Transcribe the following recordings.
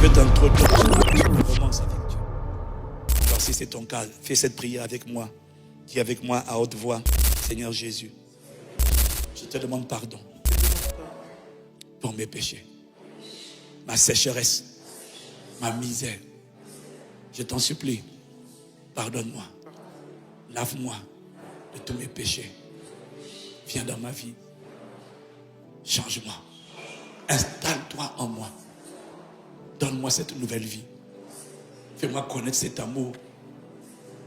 Je vais t'introduire une romance avec Dieu. Alors si c'est ton cas, fais cette prière avec moi. Dis avec moi à haute voix, Seigneur Jésus, je te demande pardon pour mes péchés, ma sécheresse, ma misère. Je t'en supplie, pardonne-moi, lave-moi de tous mes péchés. Viens dans ma vie, change-moi, installe-toi en moi. Donne-moi cette nouvelle vie. Fais-moi connaître cet amour,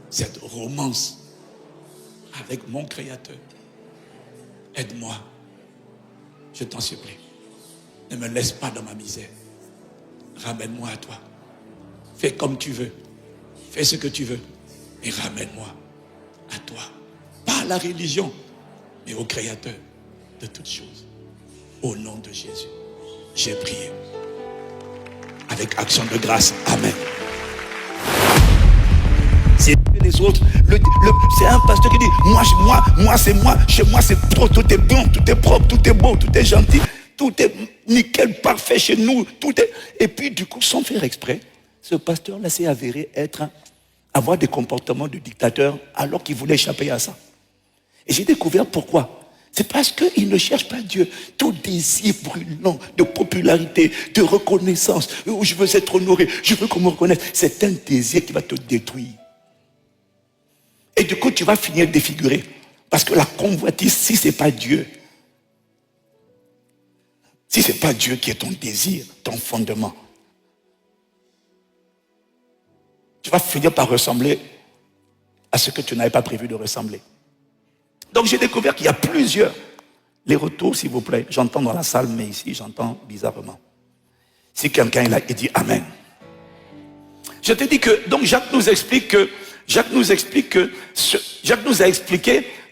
cette romance avec mon Créateur. Aide-moi, je t'en supplie. Ne me laisse pas dans ma misère. Ramène-moi à toi. Fais comme tu veux. Fais ce que tu veux. Et ramène-moi à toi. Pas à la religion, mais au Créateur de toutes choses. Au nom de Jésus, j'ai prié. Avec action de grâce. Amen. C'est les autres. C'est un pasteur qui dit, moi, c'est moi. Chez moi, c'est trop. Tout est bon, tout est propre, tout est beau, tout est gentil. Tout est nickel, parfait chez nous. Tout est... Et puis, du coup, sans faire exprès, ce pasteur-là s'est avéré avoir des comportements de dictateur alors qu'il voulait échapper à ça. Et j'ai découvert pourquoi. C'est parce qu'il ne cherche pas Dieu. Tout désir brûlant de popularité, de reconnaissance, où je veux être honoré, je veux qu'on me reconnaisse, c'est un désir qui va te détruire. Et du coup, tu vas finir défiguré. Parce que la convoitise, si ce n'est pas Dieu, si ce n'est pas Dieu qui est ton désir, ton fondement, tu vas finir par ressembler à ce que tu n'avais pas prévu de ressembler. Donc j'ai découvert qu'il y a plusieurs. Les retours, s'il vous plaît. J'entends dans la salle, mais ici, j'entends bizarrement. Si quelqu'un est là, il dit Amen. Je te dis que, donc Jacques nous a expliqué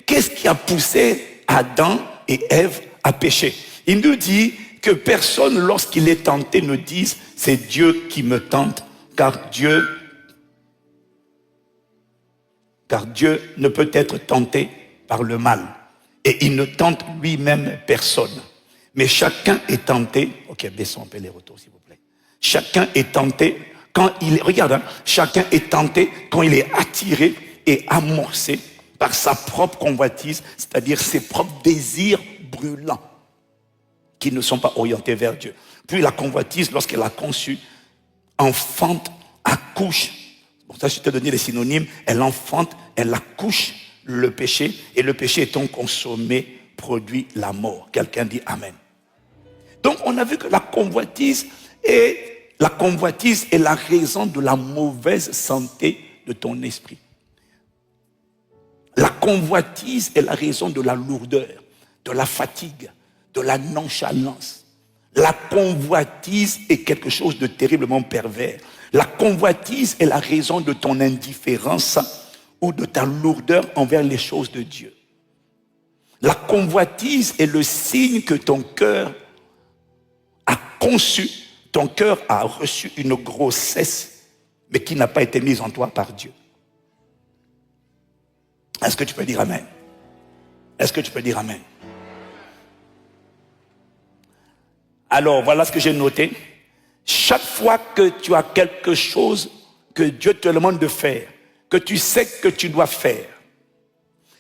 qu'est-ce qui a poussé Adam et Ève à pécher. Il nous dit que personne, lorsqu'il est tenté, ne dise c'est Dieu qui me tente, car Dieu ne peut être tenté par le mal. Et il ne tente lui-même personne. Mais chacun est tenté. Ok, baissons un peu les retours, s'il vous plaît. Chacun est tenté quand il est... Regarde, chacun est tenté quand il est attiré et amorcé par sa propre convoitise, c'est-à-dire ses propres désirs brûlants qui ne sont pas orientés vers Dieu. Puis la convoitise, lorsqu'elle a conçu, enfante, accouche. Bon, ça, je t'ai donné les synonymes. Elle enfante, elle accouche le péché, et le péché étant consommé produit la mort. Quelqu'un dit Amen. Donc on a vu que la convoitise est la raison de la mauvaise santé de ton esprit. La convoitise est la raison de la lourdeur, de la fatigue, de la nonchalance. La convoitise est quelque chose de terriblement pervers. La convoitise est la raison de ton indifférence ou de ta lourdeur envers les choses de Dieu. La convoitise est le signe que ton cœur a conçu, ton cœur a reçu une grossesse, mais qui n'a pas été mise en toi par Dieu. Est-ce que tu peux dire Amen? Est-ce que tu peux dire Amen? Alors, voilà ce que j'ai noté. Chaque fois que tu as quelque chose que Dieu te demande de faire, que tu sais que tu dois faire.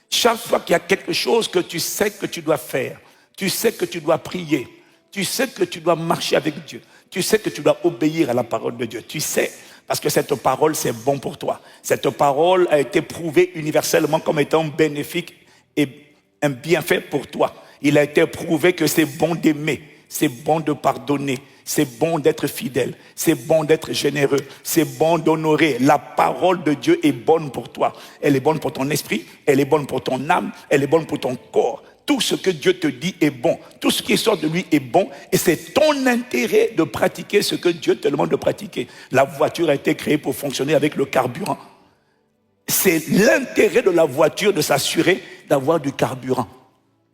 Chaque fois qu'il y a quelque chose que tu sais que tu dois faire, tu sais que tu dois prier, tu sais que tu dois marcher avec Dieu, tu sais que tu dois obéir à la parole de Dieu, tu sais, parce que cette parole c'est bon pour toi. Cette parole a été prouvée universellement comme étant bénéfique et un bienfait pour toi. Il a été prouvé que c'est bon d'aimer, c'est bon de pardonner, c'est bon d'être fidèle, c'est bon d'être généreux, c'est bon d'honorer. La parole de Dieu est bonne pour toi. Elle est bonne pour ton esprit, elle est bonne pour ton âme, elle est bonne pour ton corps. Tout ce que Dieu te dit est bon. Tout ce qui sort de lui est bon. Et c'est ton intérêt de pratiquer ce que Dieu te demande de pratiquer. La voiture a été créée pour fonctionner avec le carburant. C'est l'intérêt de la voiture de s'assurer d'avoir du carburant.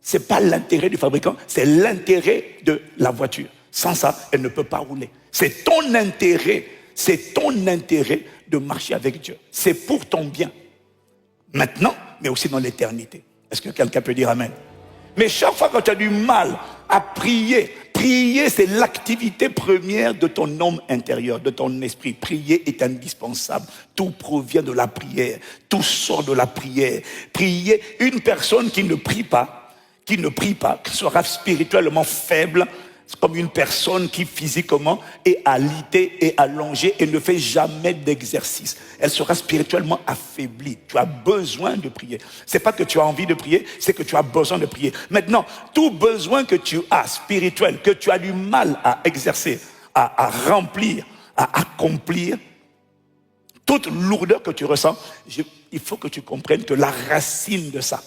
Ce n'est pas l'intérêt du fabricant, c'est l'intérêt de la voiture. Sans ça, elle ne peut pas rouler. C'est ton intérêt de marcher avec Dieu. C'est pour ton bien. Maintenant, mais aussi dans l'éternité. Est-ce que quelqu'un peut dire Amen? Mais chaque fois que tu as du mal à prier Prier, c'est l'activité première de ton homme intérieur, de ton esprit. Prier est indispensable. Tout provient de la prière. Tout sort de la prière. Prier, une personne qui ne prie pas, qui sera spirituellement faible, comme une personne qui physiquement est alitée et allongée et ne fait jamais d'exercice. Elle sera spirituellement affaiblie. Tu as besoin de prier. C'est pas que tu as envie de prier, c'est que tu as besoin de prier. Maintenant, tout besoin que tu as spirituel, que tu as du mal à exercer, à remplir, à accomplir, toute lourdeur que tu ressens, il faut que tu comprennes que la racine de ça,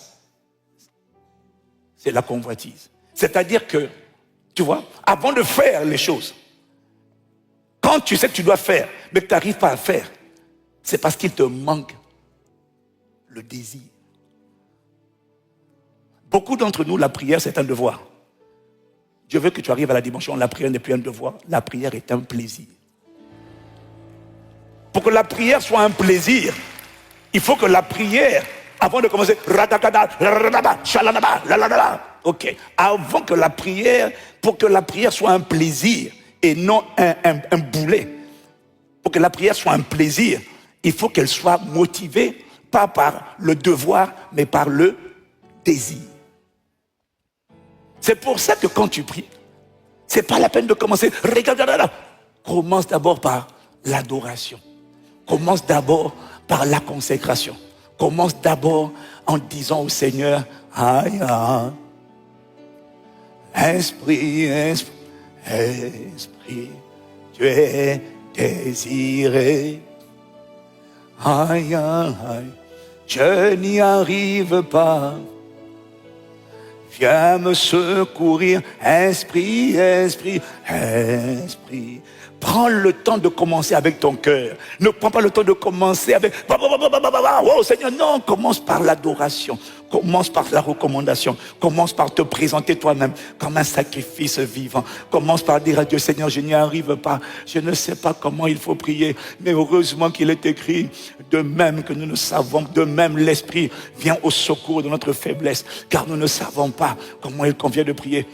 c'est la convoitise. C'est-à-dire que, tu vois, avant de faire les choses, quand tu sais que tu dois faire, mais que tu n'arrives pas à faire, c'est parce qu'il te manque le désir. Beaucoup d'entre nous, la prière, c'est un devoir. Dieu veut que tu arrives à la dimension, la prière n'est plus un devoir, la prière est un plaisir. Pour que la prière soit un plaisir, il faut que la prière, avant de commencer, ok, avant que la prière, pour que la prière soit un plaisir et non un boulet, pour que la prière soit un plaisir, il faut qu'elle soit motivée, pas par le devoir, mais par le désir. C'est pour ça que quand tu pries, c'est pas la peine de commencer, commence d'abord par l'adoration. Commence d'abord par la consécration. Commence d'abord en disant au Seigneur, aïe, aïe, Esprit, Esprit, Esprit, tu es désiré. Aïe, aïe, aïe, je n'y arrive pas. Viens me secourir, Esprit, Esprit, Esprit. Prends le temps de commencer avec ton cœur. Ne prends pas le temps de commencer avec... Oh Seigneur, non, commence par l'adoration. Commence par la recommandation. Commence par te présenter toi-même comme un sacrifice vivant. Commence par dire à Dieu, Seigneur, je n'y arrive pas. Je ne sais pas comment il faut prier. Mais heureusement qu'il est écrit, de même que nous ne savons, de même l'Esprit vient au secours de notre faiblesse. Car nous ne savons pas comment il convient de prier.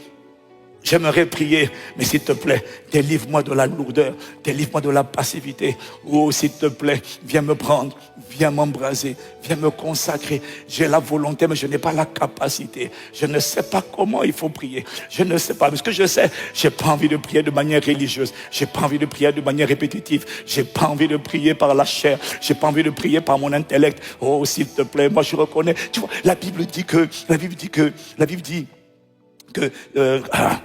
J'aimerais prier, mais s'il te plaît, délivre-moi de la lourdeur, délivre-moi de la passivité. Oh, s'il te plaît, viens me prendre, viens m'embraser, viens me consacrer. J'ai la volonté, mais je n'ai pas la capacité. Je ne sais pas comment il faut prier. Je ne sais pas, parce que je sais, j'ai pas envie de prier de manière religieuse. J'ai pas envie de prier de manière répétitive. J'ai pas envie de prier par la chair. J'ai pas envie de prier par mon intellect. Oh, s'il te plaît, moi je reconnais. Tu vois, la Bible dit que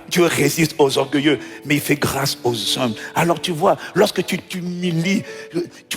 Dieu résiste aux orgueilleux, mais il fait grâce aux hommes. Alors tu vois, lorsque tu t'humilies,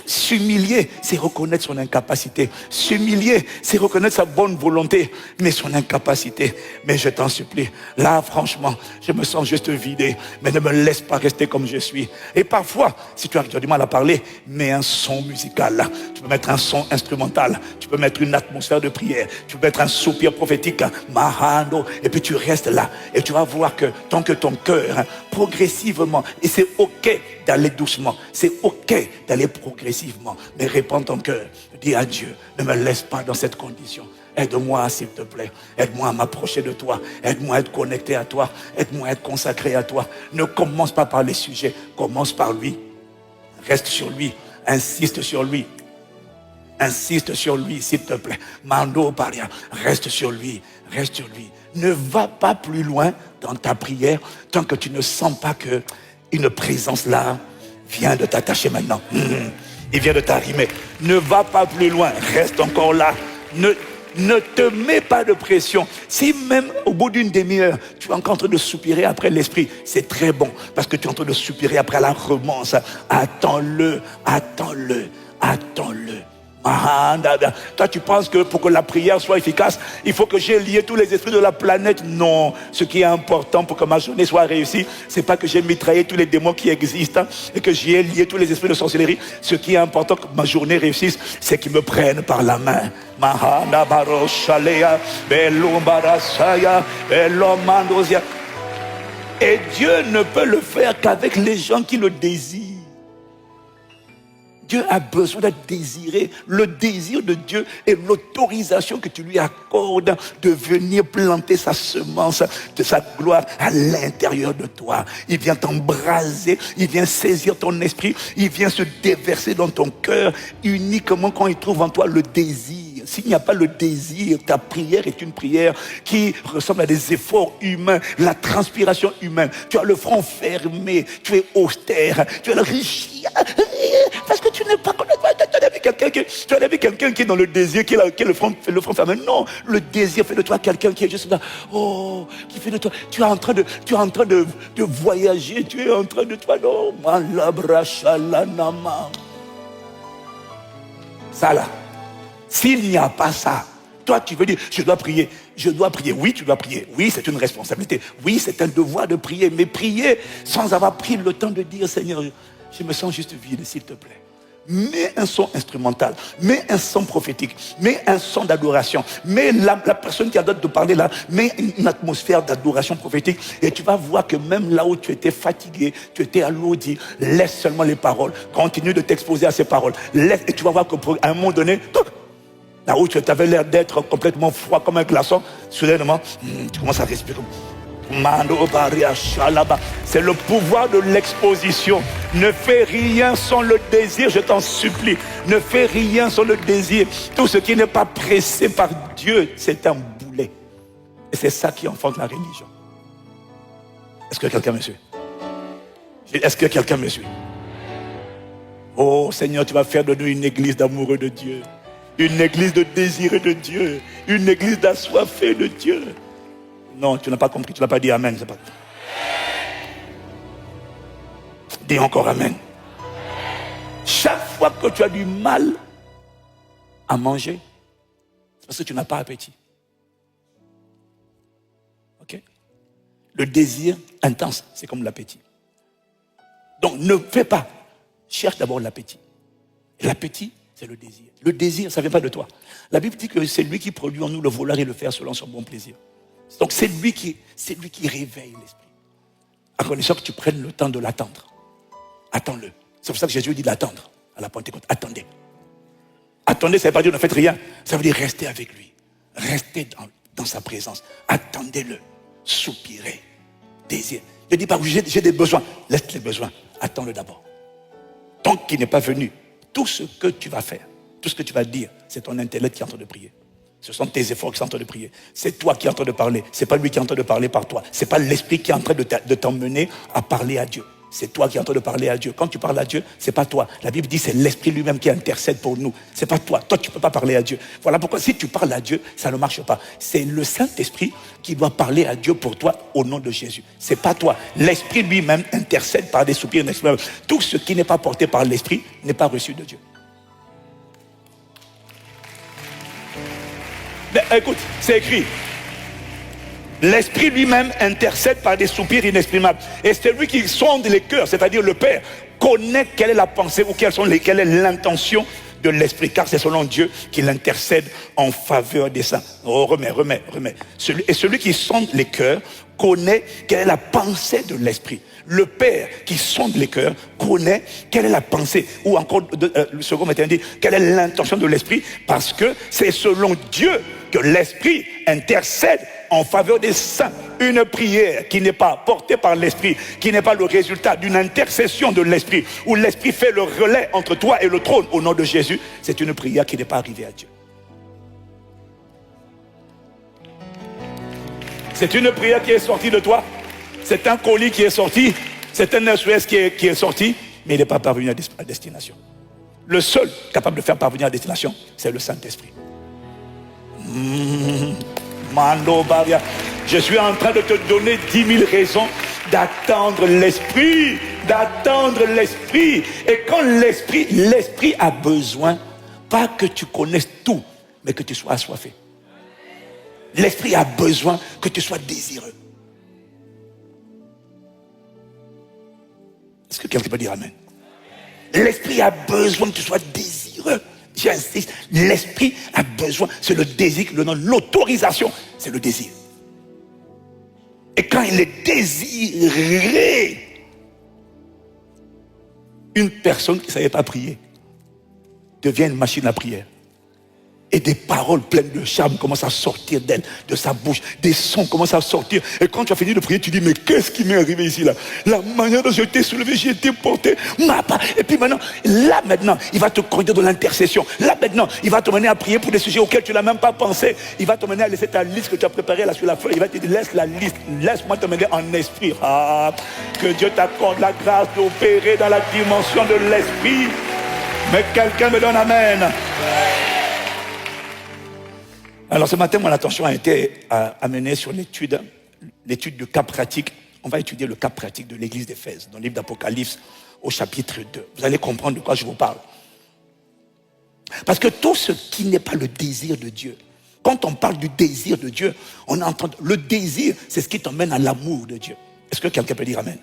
s'humilier, c'est reconnaître son incapacité. S'humilier, c'est reconnaître sa bonne volonté, mais son incapacité. Mais je t'en supplie, là franchement, je me sens juste vidé, mais ne me laisse pas rester comme je suis. Et parfois, si tu as du mal à parler, mets un son musical là. Tu peux mettre un son instrumental, tu peux mettre une atmosphère de prière, tu peux mettre un soupir prophétique, mahando, et puis tu restes là. Et tu vas voir que tant que ton cœur, progressivement, et c'est ok d'aller doucement, c'est ok d'aller progressivement, mais répands ton cœur, dis à Dieu, ne me laisse pas dans cette condition. Aide-moi s'il te plaît, aide-moi à m'approcher de toi, aide-moi à être connecté à toi, aide-moi à être consacré à toi. Ne commence pas par les sujets, commence par lui, reste sur lui, insiste sur lui. Insiste sur lui, s'il te plaît. Mando paria, reste sur lui, reste sur lui. Ne va pas plus loin dans ta prière tant que tu ne sens pas que une présence là vient de t'attacher maintenant. Il vient de t'arrimer. Ne va pas plus loin, reste encore là. Ne te mets pas de pression. Si même au bout d'une demi-heure, tu es encore en train de soupirer après l'esprit, c'est très bon parce que tu es en train de soupirer après la romance. Attends-le, attends-le, attends-le. Toi, tu penses que pour que la prière soit efficace, il faut que j'ai lié tous les esprits de la planète. Non, ce qui est important pour que ma journée soit réussie, c'est pas que j'ai mitraillé tous les démons qui existent et que j'ai lié tous les esprits de sorcellerie. Ce qui est important pour que ma journée réussisse, c'est qu'ils me prennent par la main. Et Dieu ne peut le faire qu'avec les gens qui le désirent. Dieu a besoin d'être désiré. Le désir de Dieu est l'autorisation que tu lui accordes de venir planter sa semence de sa gloire à l'intérieur de toi. Il vient t'embraser, il vient saisir ton esprit, il vient se déverser dans ton cœur uniquement quand il trouve en toi le désir. S'il n'y a pas le désir, ta prière est une prière qui ressemble à des efforts humains, la transpiration humaine. Tu as le front fermé, tu es austère, tu as le riche, parce que tu n'es pas connecté. Tu as vu quelqu'un qui est dans le désir, qui est le front fermé. Non, le désir fait de toi quelqu'un qui est juste là. Oh, qui fait de toi. Tu es en train de voyager, tu es en train de toi. Non, malabrachalanama. Ça là. S'il n'y a pas ça, toi tu veux dire, je dois prier. Oui, tu dois prier. Oui, c'est une responsabilité. Oui, c'est un devoir de prier. Mais prier sans avoir pris le temps de dire, Seigneur, je me sens juste vide, s'il te plaît. Mets un son instrumental, mets un son prophétique, mets un son d'adoration, mets la personne qui a d'autres de parler là, mets une atmosphère d'adoration prophétique et tu vas voir que même là où tu étais fatigué, tu étais alourdi, laisse seulement les paroles, continue de t'exposer à ces paroles, laisse et tu vas voir qu'à un moment donné, là où tu avais l'air d'être complètement froid comme un glaçon, soudainement, tu commences à respirer. C'est le pouvoir de l'exposition. Ne fais rien sans le désir, je t'en supplie. Ne fais rien sans le désir. Tout ce qui n'est pas pressé par Dieu, c'est un boulet. Et c'est ça qui enfante la religion. Est-ce que quelqu'un me suit? Est-ce que quelqu'un me suit? Oh Seigneur, tu vas faire de nous une église d'amoureux de Dieu. Une église de désireux de Dieu. Une église d'assoiffés de Dieu. Non, tu n'as pas compris, tu n'as pas dit Amen. Pas... Dis encore Amen. Chaque fois que tu as du mal à manger, c'est parce que tu n'as pas appétit. Ok? Le désir intense, c'est comme l'appétit. Donc ne fais pas. Cherche d'abord l'appétit. L'appétit, c'est le désir. Le désir, ça ne vient pas de toi. La Bible dit que c'est lui qui produit en nous le vouloir et le faire selon son bon plaisir. Donc c'est lui qui réveille l'esprit. À condition que tu prennes le temps de l'attendre. Attends-le. C'est pour ça que Jésus dit d'attendre à la Pentecôte. Attendez. Attendez, ça ne veut pas dire ne faites rien. Ça veut dire rester avec lui. Restez dans sa présence. Attendez-le. Soupirez. Désir. Ne dis pas, j'ai des besoins. Laisse les besoins. Attends-le d'abord. Tant qu'il n'est pas venu, tout ce que tu vas faire, tout ce que tu vas dire, c'est ton intellect qui est en train de prier. Ce sont tes efforts qui sont en train de prier. C'est toi qui es en train de parler. Ce n'est pas lui qui est en train de parler par toi. Ce n'est pas l'esprit qui est en train de t'emmener à parler à Dieu. C'est toi qui es en train de parler à Dieu. Quand tu parles à Dieu, ce n'est pas toi. La Bible dit que c'est l'esprit lui-même qui intercède pour nous. Ce n'est pas toi. Toi, tu ne peux pas parler à Dieu. Voilà pourquoi si tu parles à Dieu, ça ne marche pas. C'est le Saint-Esprit qui doit parler à Dieu pour toi au nom de Jésus. Ce n'est pas toi. L'esprit lui-même intercède par des soupirs inexprimables. Tout ce qui n'est pas porté par l'esprit n'est pas reçu de Dieu. Mais écoute, c'est écrit. L'Esprit lui-même intercède par des soupirs inexprimables. Et c'est lui qui sonde les cœurs, c'est-à-dire le Père, connaît quelle est la pensée ou quelle est l'intention de l'Esprit. Car c'est selon Dieu qu'il intercède en faveur des saints. Oh, remets. Celui qui sonde les cœurs connaît quelle est la pensée de l'Esprit. Le Père qui sonde les cœurs connaît quelle est la pensée, ou encore le second matin dit quelle est l'intention de l'Esprit, parce que c'est selon Dieu que l'Esprit intercède en faveur des saints. Une prière qui n'est pas portée par l'Esprit, qui n'est pas le résultat d'une intercession de l'Esprit, où l'Esprit fait le relais entre toi et le trône au nom de Jésus, c'est une prière qui n'est pas arrivée à Dieu. C'est une prière qui est sortie de toi. C'est un colis qui est sorti. C'est un SOS qui est sorti. Mais il n'est pas parvenu à destination. Le seul capable de faire parvenir à destination, c'est le Saint-Esprit. Mando Baria. Je suis en train de te donner 10 000 raisons d'attendre l'Esprit. D'attendre l'Esprit. Et quand l'Esprit a besoin, pas que tu connaisses tout, mais que tu sois assoiffé. L'Esprit a besoin que tu sois désireux. Est-ce que quelqu'un peut dire Amen? L'Esprit a besoin que tu sois désireux. J'insiste, l'Esprit a besoin, c'est le désir, le nom, l'autorisation, c'est le désir. Et quand il est désiré, une personne qui ne savait pas prier, devient une machine à prière. Et des paroles pleines de charme commencent à sortir d'elle, de sa bouche. Des sons commencent à sortir. Et quand tu as fini de prier, tu dis, mais qu'est-ce qui m'est arrivé ici là? La manière dont j'ai été soulevé, j'ai été porté. Et puis maintenant, il va te conduire dans l'intercession. Là maintenant, il va te mener à prier pour des sujets auxquels tu n'as même pas pensé. Il va te mener à laisser ta liste que tu as préparée là sur la feuille. Il va te dire, laisse la liste, laisse-moi te mener en esprit. Ah, que Dieu t'accorde la grâce d'opérer dans la dimension de l'esprit. Mais quelqu'un me donne amen. Alors ce matin, mon attention a été amenée sur l'étude du cas pratique. On va étudier le cas pratique de l'église d'Éphèse, dans le livre d'Apocalypse, au chapitre 2. Vous allez comprendre de quoi je vous parle. Parce que tout ce qui n'est pas le désir de Dieu, quand on parle du désir de Dieu, on entend le désir, c'est ce qui t'emmène à l'amour de Dieu. Est-ce que quelqu'un peut dire amen?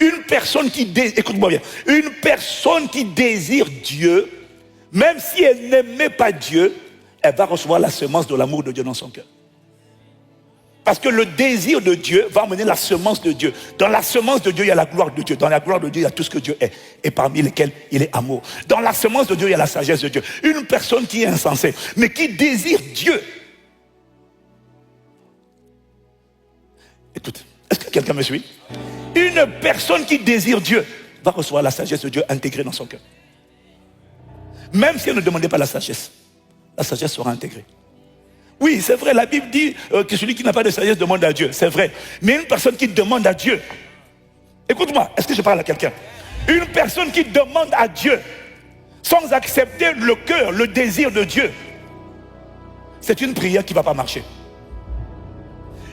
Une personne qui désire, écoute-moi bien, une personne qui désire Dieu, même si elle n'aimait pas Dieu, elle va recevoir la semence de l'amour de Dieu dans son cœur. Parce que le désir de Dieu va amener la semence de Dieu. Dans la semence de Dieu, il y a la gloire de Dieu. Dans la gloire de Dieu, il y a tout ce que Dieu est. Et parmi lesquels il est amour. Dans la semence de Dieu, il y a la sagesse de Dieu. Une personne qui est insensée, mais qui désire Dieu. Écoute, est-ce que quelqu'un me suit? Une personne qui désire Dieu va recevoir la sagesse de Dieu intégrée dans son cœur. Même si elle ne demandait pas la sagesse sera intégrée. Oui, c'est vrai, la Bible dit que celui qui n'a pas de sagesse demande à Dieu, c'est vrai. Mais une personne qui demande à Dieu, écoute-moi, est-ce que je parle à quelqu'un? Une personne qui demande à Dieu, sans accepter le cœur, le désir de Dieu, c'est une prière qui ne va pas marcher.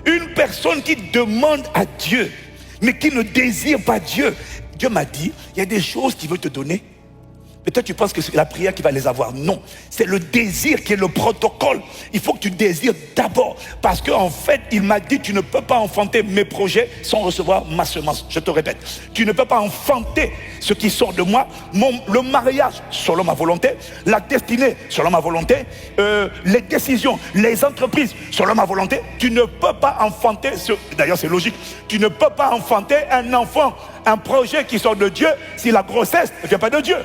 Une personne qui demande à Dieu, mais qui ne désire pas Dieu, Dieu m'a dit, il y a des choses qu'il veut te donner. Peut-être tu penses que c'est la prière qui va les avoir. Non, c'est le désir qui est le protocole. Il faut que tu désires d'abord. Parce qu'en fait, il m'a dit, tu ne peux pas enfanter mes projets sans recevoir ma semence. Je te répète, tu ne peux pas enfanter ce qui sort de moi. Le mariage, selon ma volonté. La destinée, selon ma volonté. Les décisions, les entreprises, selon ma volonté. Tu ne peux pas enfanter, d'ailleurs c'est logique, tu ne peux pas enfanter un enfant, un projet qui sort de Dieu si la grossesse ne vient pas de Dieu.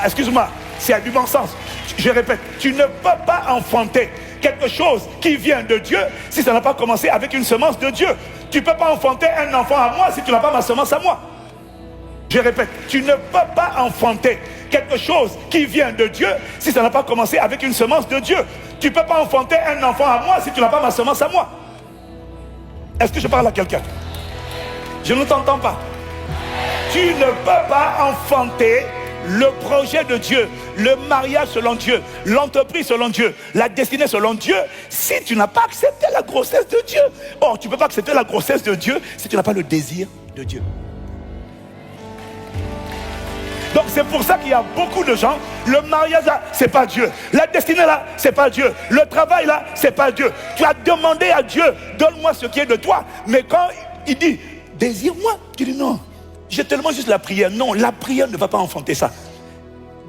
Excuse-moi, c'est à du bon sens. Je répète, tu ne peux pas enfanter quelque chose qui vient de Dieu si ça n'a pas commencé avec une semence de Dieu. Tu ne peux pas enfanter un enfant à moi si tu n'as pas ma semence à moi. Je répète, tu ne peux pas enfanter quelque chose qui vient de Dieu si ça n'a pas commencé avec une semence de Dieu. Tu ne peux pas enfanter un enfant à moi si tu n'as pas ma semence à moi. Est-ce que je parle à quelqu'un? Je ne t'entends pas. Tu ne peux pas enfanter le projet de Dieu, le mariage selon Dieu, l'entreprise selon Dieu, la destinée selon Dieu, si tu n'as pas accepté la grossesse de Dieu. Or, tu ne peux pas accepter la grossesse de Dieu si tu n'as pas le désir de Dieu. Donc c'est pour ça qu'il y a beaucoup de gens, le mariage là, c'est pas Dieu. La destinée là, c'est pas Dieu. Le travail là, c'est pas Dieu. Tu as demandé à Dieu, donne-moi ce qui est de toi. Mais quand il dit, désire-moi, tu dis non. J'ai tellement juste la prière. Non, la prière ne va pas enfanter ça.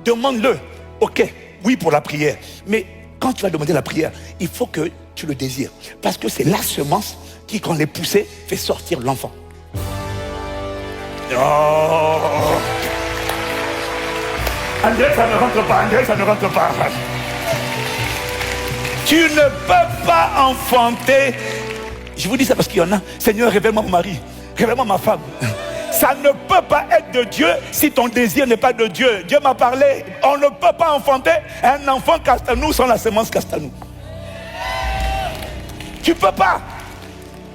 Demande-le. Ok, oui pour la prière. Mais quand tu vas demander la prière, il faut que tu le désires. Parce que c'est la semence qui, quand elle est poussée, fait sortir l'enfant. Oh. André, ça ne rentre pas. André, ça ne rentre pas. Tu ne peux pas enfanter. Je vous dis ça parce qu'il y en a. Seigneur, révèle-moi mon mari. Révèle-moi ma femme. Ça ne peut pas être de Dieu si ton désir n'est pas de Dieu. Dieu m'a parlé. On ne peut pas enfanter un enfant castanou sans la semence castanou. Tu ne peux pas.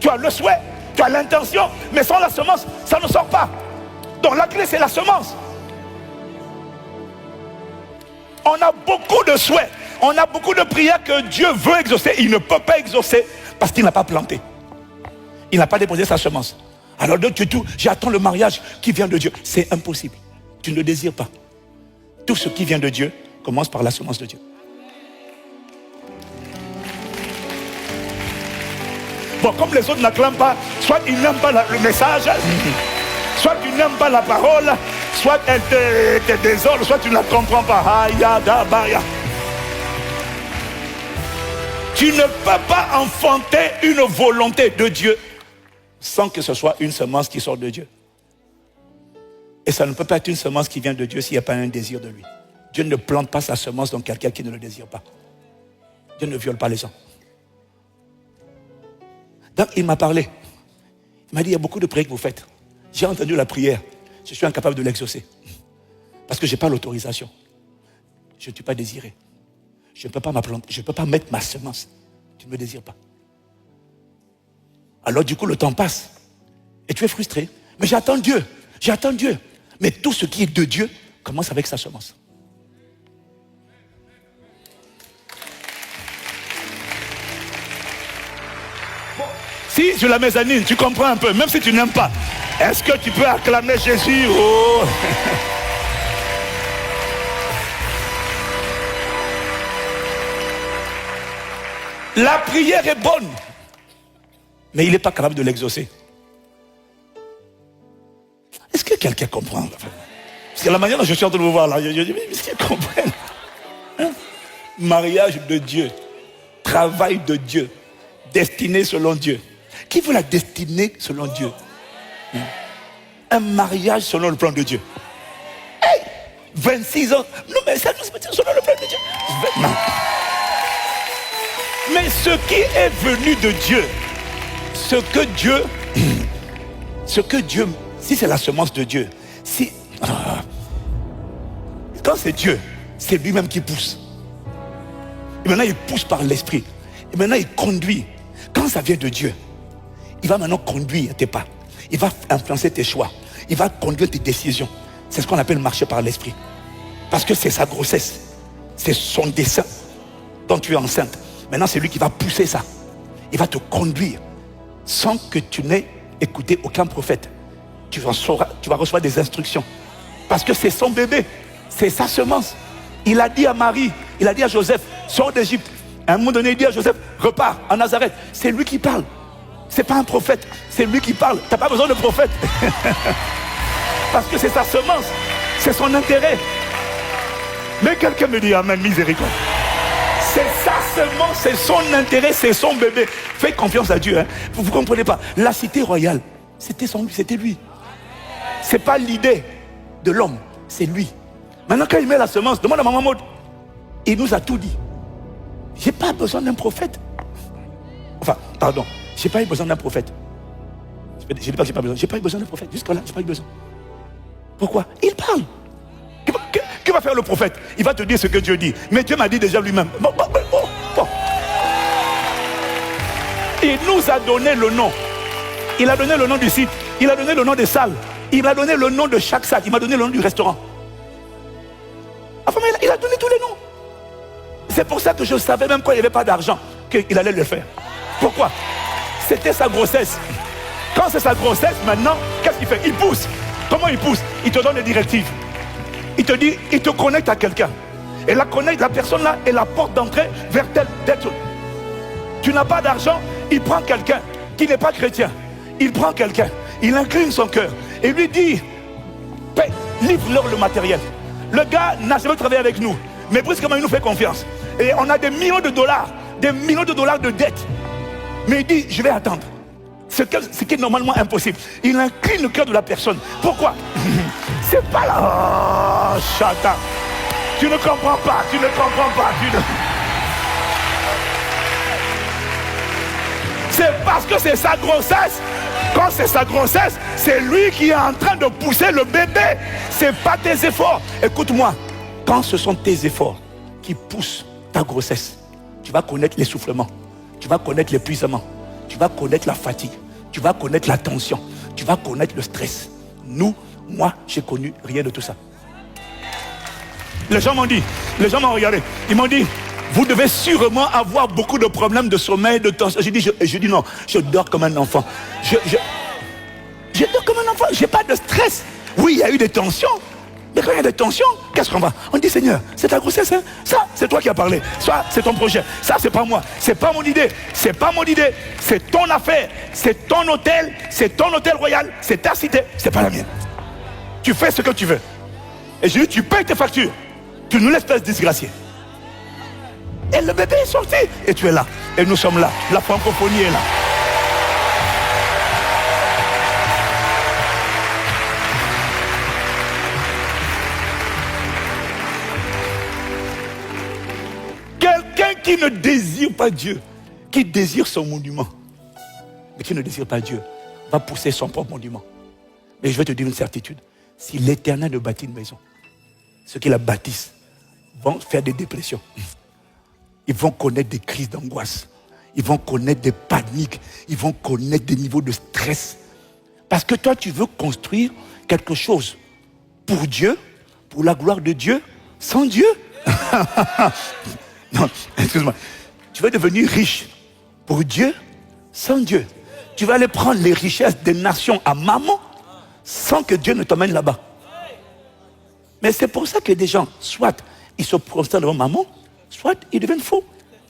Tu as le souhait, tu as l'intention, mais sans la semence, ça ne sort pas. Donc la clé, c'est la semence. On a beaucoup de souhaits, on a beaucoup de prières que Dieu veut exaucer. Il ne peut pas exaucer parce qu'il n'a pas planté. Il n'a pas déposé sa semence. Alors donc j'attends le mariage qui vient de Dieu. C'est impossible. Tu ne le désires pas. Tout ce qui vient de Dieu commence par la semence de Dieu. Bon, comme les autres n'acclament pas, soit ils n'aiment pas le message, soit tu n'aimes pas la parole, soit elle te désole, soit tu ne la comprends pas. Tu ne peux pas enfanter une volonté de Dieu sans que ce soit une semence qui sort de Dieu. Et ça ne peut pas être une semence qui vient de Dieu s'il n'y a pas un désir de lui. Dieu ne plante pas sa semence dans quelqu'un qui ne le désire pas. Dieu ne viole pas les gens. Donc il m'a parlé. Il m'a dit, il y a beaucoup de prières que vous faites. J'ai entendu la prière. Je suis incapable de l'exaucer. Parce que je n'ai pas l'autorisation. Je ne suis pas désiré. Je ne peux pas m'applanter. Je ne peux pas mettre ma semence. Tu ne me désires pas. Alors du coup, le temps passe. Et tu es frustré. Mais j'attends Dieu. J'attends Dieu. Mais tout ce qui est de Dieu commence avec sa semence. Si sur la mezzanine, tu comprends un peu, même si tu n'aimes pas, est-ce que tu peux acclamer Jésus? Oh. La prière est bonne, mais il n'est pas capable de l'exaucer. Est-ce que quelqu'un comprend? Parce que la manière dont je suis en train de vous voir là, je dis, mais est-ce qu'ils comprennent? Hein? Mariage de Dieu, travail de Dieu, destinée selon Dieu. Qui veut la destinée selon Dieu? Un mariage selon le plan de Dieu. Hey, 26 ans. Non, mais ça nous met selon le plan de Dieu. Non. Mais ce qui est venu de Dieu, ce que Dieu, si c'est la semence de Dieu, quand c'est Dieu, c'est lui-même qui pousse. Et maintenant, il pousse par l'esprit. Et maintenant, il conduit. Quand ça vient de Dieu, il va maintenant conduire tes pas. Il va influencer tes choix. Il va conduire tes décisions. C'est ce qu'on appelle marcher par l'esprit. Parce que c'est sa grossesse. C'est son dessein dont tu es enceinte. Maintenant, c'est lui qui va pousser ça. Il va te conduire sans que tu n'aies écouté aucun prophète. Tu vas recevoir des instructions. Parce que c'est son bébé. C'est sa semence. Il a dit à Marie, il a dit à Joseph, sors d'Égypte. À un moment donné, il dit à Joseph, repars en Nazareth. C'est lui qui parle. C'est pas un prophète, c'est lui qui parle. Tu n'as pas besoin de prophète. Parce que c'est sa semence, c'est son intérêt. Mais quelqu'un me dit, amen, miséricorde. C'est sa semence, c'est son intérêt, c'est son bébé. Faites confiance à Dieu. Hein. Vous ne comprenez pas. La cité royale, c'était lui. C'est pas l'idée de l'homme, c'est lui. Maintenant, quand il met la semence, demande à Maman Maud. Il nous a tout dit. J'ai pas besoin d'un prophète. Enfin, pardon. J'ai pas eu besoin d'un prophète. Je ne dis pas que j'ai pas besoin. J'ai pas eu besoin d'un prophète. Jusqu'à là, j'ai pas eu besoin. Pourquoi? Il parle. Que va faire le prophète? Il va te dire ce que Dieu dit. Mais Dieu m'a dit déjà lui-même. Bon. Il nous a donné le nom. Il a donné le nom du site. Il a donné le nom des salles. Il a donné le nom de chaque salle. Il m'a donné le nom du restaurant. Enfin, il a donné tous les noms. C'est pour ça que je savais même quand il n'y avait pas d'argent qu'il allait le faire. Pourquoi? C'était sa grossesse. Quand c'est sa grossesse, maintenant, qu'est-ce qu'il fait? Il pousse. Comment il pousse? Il te donne des directives. Il te dit, il te connecte à quelqu'un. Et la personne là est la porte d'entrée vers telle chose. Tu n'as pas d'argent, il prend quelqu'un qui n'est pas chrétien. Il prend quelqu'un, il incline son cœur et lui dit, livre-leur le matériel. Le gars n'a jamais travaillé avec nous, mais brusquement il nous fait confiance. Et on a des millions de dollars de dettes. Mais il dit, je vais attendre. Ce qui est normalement impossible. Il incline le cœur de la personne. Pourquoi? C'est pas là. Oh, chata. Tu ne comprends pas. C'est parce que c'est sa grossesse. Quand c'est sa grossesse, c'est lui qui est en train de pousser le bébé. C'est pas tes efforts. Écoute-moi. Quand ce sont tes efforts qui poussent ta grossesse, tu vas connaître l'essoufflement. Tu vas connaître l'épuisement. Tu vas connaître la fatigue. Tu vas connaître la tension. Tu vas connaître le stress. Moi, j'ai connu rien de tout ça. Les gens m'ont regardé. Ils m'ont dit, vous devez sûrement avoir beaucoup de problèmes de sommeil, de tension. J'ai dit non, je dors comme un enfant. Je dors comme un enfant, j'ai pas de stress. Oui, il y a eu des tensions. Mais quand il y a des tensions, qu'est-ce qu'on va? On dit, Seigneur, c'est ta grossesse, hein? Ça, c'est toi qui as parlé. Ça, c'est ton projet. Ça, c'est pas moi. C'est pas mon idée. C'est pas mon idée. C'est ton affaire. C'est ton hôtel. C'est ton hôtel royal. C'est ta cité. C'est pas la mienne. Tu fais ce que tu veux. Et j'ai dit, tu payes tes factures. Tu nous laisses pas se disgracier. Et le bébé est sorti. Et tu es là. Et nous sommes là. La francophonie est là. ne désire pas Dieu, qui désire son monument, mais qui ne désire pas Dieu, va pousser son propre monument. Mais je vais te dire une certitude. Si l'Éternel ne bâtit une maison, ceux qui la bâtissent vont faire des dépressions. Ils vont connaître des crises d'angoisse. Ils vont connaître des paniques. Ils vont connaître des niveaux de stress. Parce que toi, tu veux construire quelque chose pour Dieu, pour la gloire de Dieu, sans Dieu. Non, excuse-moi. Tu veux devenir riche pour Dieu, sans Dieu. Tu vas aller prendre les richesses des nations à maman, sans que Dieu ne t'emmène là-bas. Mais c'est pour ça que des gens, soit ils se prosternent devant maman, soit ils deviennent faux,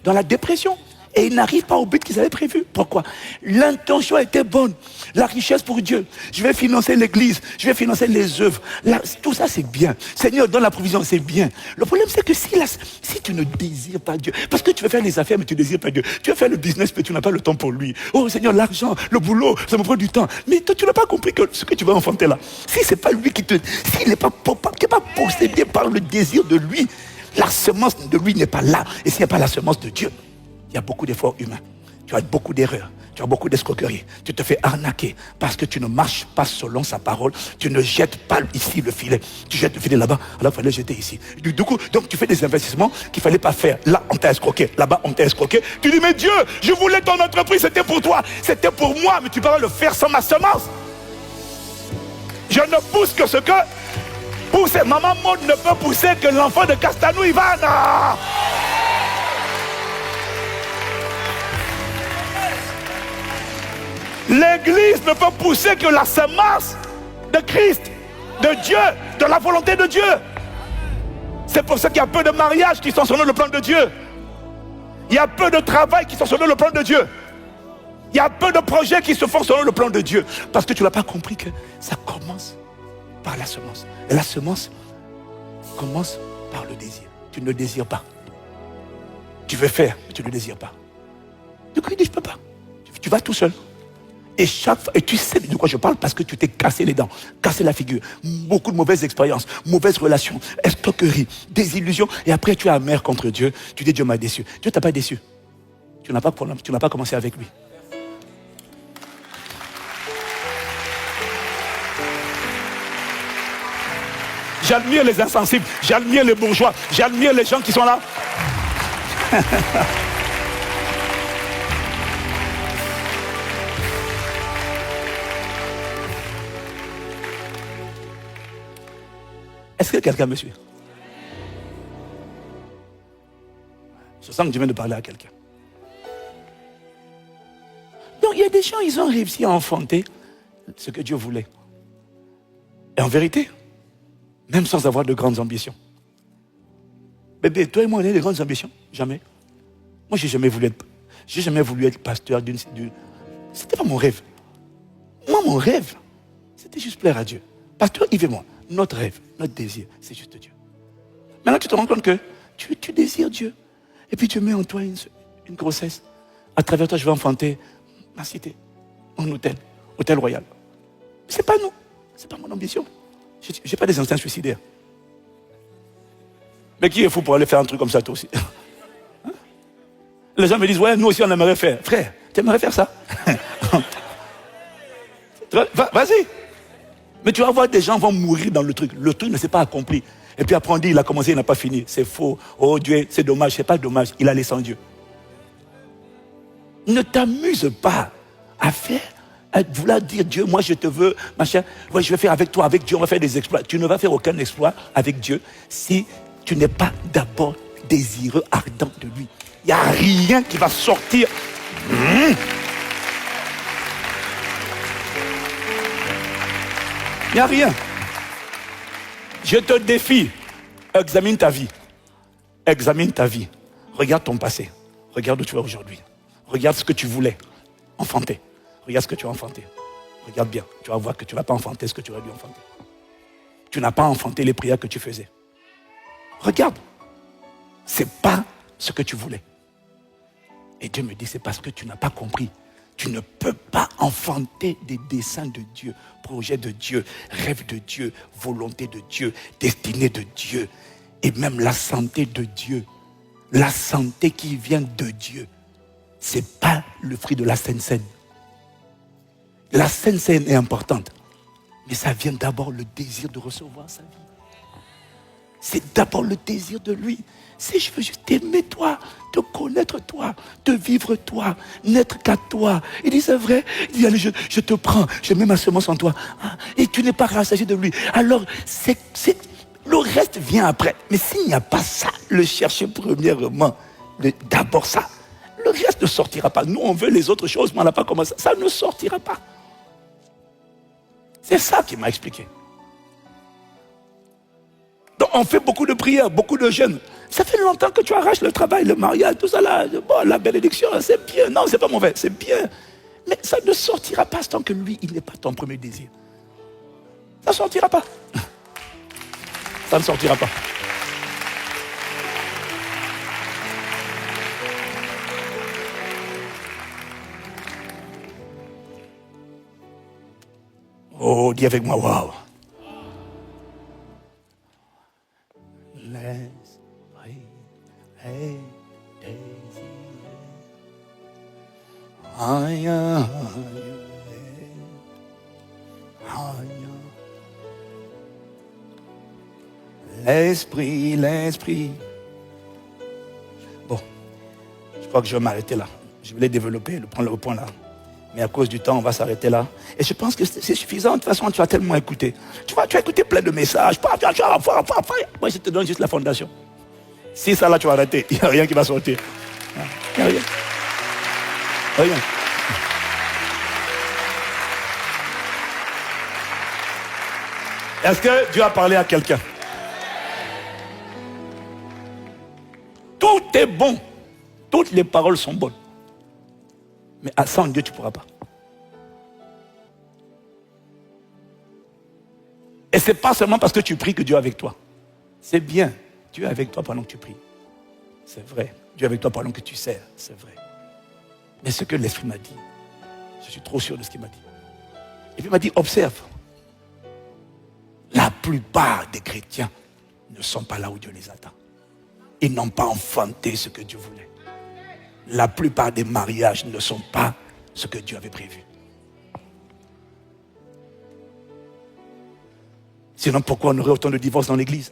dans la dépression. Et ils n'arrivent pas au but qu'ils avaient prévu. Pourquoi? L'intention était bonne. La richesse pour Dieu. Je vais financer l'église. Je vais financer les œuvres. Là, tout ça, c'est bien. Seigneur, donne la provision, c'est bien. Le problème, c'est que si tu ne désires pas Dieu, parce que tu veux faire les affaires, mais tu ne désires pas Dieu. Tu veux faire le business, mais tu n'as pas le temps pour lui. Oh Seigneur, l'argent, le boulot, ça me prend du temps. Mais toi, tu n'as pas compris que ce que tu vas enfanter là, si c'est pas lui s'il n'est pas possédé par le désir de lui, la semence de lui n'est pas là. Et s'il n'y a pas la semence de Dieu, il y a beaucoup d'efforts humains. Tu as beaucoup d'erreurs. Tu as beaucoup d'escroqueries. Tu te fais arnaquer parce que tu ne marches pas selon sa parole. Tu ne jettes pas ici le filet. Tu jettes le filet là-bas. Alors il fallait jeter ici. Du coup, donc tu fais des investissements qu'il ne fallait pas faire. Là, on t'a escroqué. Là-bas, on t'a escroqué. Tu dis, mais Dieu, je voulais ton entreprise. C'était pour toi. C'était pour moi. Mais tu peux le faire sans ma semence. Je ne pousse que ce que pousse. Maman Maud ne peut pousser que l'enfant de Castanou Ivana. L'église ne peut pousser que la semence de Christ, de Dieu, de la volonté de Dieu. C'est pour ça qu'il y a peu de mariages qui sont selon le plan de Dieu. Il y a peu de travail qui sont selon le plan de Dieu. Il y a peu de projets qui se font selon le plan de Dieu. Parce que tu n'as pas compris que ça commence par la semence. Et la semence commence par le désir. Tu ne désires pas. Tu veux faire, mais tu ne désires pas. Du coup, il dit, je ne peux pas. Tu vas tout seul. Et chaque fois, et tu sais de quoi je parle parce que tu t'es cassé les dents, cassé la figure, beaucoup de mauvaises expériences, mauvaises relations, escroqueries, désillusions, et après tu es amer contre Dieu. Tu dis Dieu m'a déçu. Dieu t'a pas déçu. Tu n'as pas commencé avec lui. J'admire les insensibles, j'admire les bourgeois, j'admire les gens qui sont là. Est-ce que quelqu'un me suit? Je sens que je viens de parler à quelqu'un. Donc il y a des gens, ils ont réussi à enfanter ce que Dieu voulait. Et en vérité, même sans avoir de grandes ambitions. Bébé, toi et moi, on a des grandes ambitions? Jamais. Moi, j'ai jamais voulu être pasteur d'une... C'était pas mon rêve. Moi, mon rêve, c'était juste plaire à Dieu. Pasteur Yves et moi, notre rêve, notre désir, c'est juste Dieu. Maintenant, tu te rends compte que tu désires Dieu. Et puis tu mets en toi une grossesse. À travers toi, je vais enfanter ma cité, mon hôtel royal. C'est pas nous. C'est pas mon ambition. Je n'ai pas des instincts suicidaires. Mais qui est fou pour aller faire un truc comme ça, toi aussi? Hein? Les gens me disent, ouais, nous aussi, on aimerait faire. Frère, tu aimerais faire ça? Vas-y. Mais tu vas voir, des gens vont mourir dans le truc. Le truc ne s'est pas accompli. Et puis après on dit, il a commencé, il n'a pas fini. C'est faux. Oh Dieu, c'est dommage. C'est pas dommage. Il allait sans Dieu. Ne t'amuse pas à faire, à vouloir dire, Dieu, moi je te veux, machin. Ouais, je vais faire avec toi, avec Dieu, on va faire des exploits. Tu ne vas faire aucun exploit avec Dieu si tu n'es pas d'abord désireux, ardent de lui. Il n'y a rien qui va sortir. Il n'y a rien. Je te défie. Examine ta vie. Examine ta vie. Regarde ton passé. Regarde où tu es aujourd'hui. Regarde ce que tu voulais enfanter. Regarde ce que tu as enfanté. Regarde bien. Tu vas voir que tu ne vas pas enfanter ce que tu aurais dû enfanter. Tu n'as pas enfanté les prières que tu faisais. Regarde. Ce n'est pas ce que tu voulais. Et Dieu me dit, c'est parce que tu n'as pas compris. Tu ne peux pas enfanter des desseins de Dieu, projets de Dieu, rêves de Dieu, volonté de Dieu, destinée de Dieu, et même la santé de Dieu, La santé qui vient de Dieu, ce n'est pas le fruit de la Sainte Seine. La Sainte Seine est importante, mais ça vient d'abord le désir de recevoir sa vie. C'est d'abord le désir de lui. Si je veux juste t'aimer toi, te connaître toi, te vivre toi, n'être qu'à toi. Il dit c'est vrai, il dit allez je te prends, je mets ma semence en toi. Et tu n'es pas rassasié de lui. Alors le reste vient après. Mais s'il n'y a pas ça, le chercher premièrement, d'abord ça, le reste ne sortira pas. Nous on veut les autres choses, mais on n'a pas commencé. Ça ne sortira pas. C'est ça qui m'a expliqué. Donc on fait beaucoup de prières, beaucoup de jeûnes. Ça fait longtemps que tu arraches le travail, le mariage, tout ça là. Bon, la bénédiction, c'est bien. Non, c'est pas mauvais, c'est bien. Mais ça ne sortira pas tant que lui, il n'est pas ton premier désir. Ça ne sortira pas. Ça ne sortira pas. Oh, dis avec moi, waouh. L'esprit est désiré. Aïe, aïe, aïe. L'esprit. Bon, je crois que je vais m'arrêter là. Je voulais développer, prendre le point là. Mais à cause du temps, on va s'arrêter là. Et je pense que c'est suffisant. De toute façon, tu as tellement écouté. Tu as écouté plein de messages. Moi, je te donne juste la fondation. Si ça là, tu vas arrêter. Il n'y a rien qui va sortir. Il n'y a rien. Rien. Est-ce que Dieu a parlé à quelqu'un? Tout est bon. Toutes les paroles sont bonnes. Mais sans Dieu, tu ne pourras pas. Et ce n'est pas seulement parce que tu pries que Dieu est avec toi. C'est bien. Dieu est avec toi pendant que tu pries. C'est vrai. Dieu est avec toi pendant que tu sers. C'est vrai. Mais ce que l'Esprit m'a dit, je suis trop sûr de ce qu'il m'a dit. Et puis il m'a dit, observe. La plupart des chrétiens ne sont pas là où Dieu les attend. Ils n'ont pas enfanté ce que Dieu voulait. La plupart des mariages ne sont pas ce que Dieu avait prévu. Sinon, pourquoi on aurait autant de divorces dans l'église?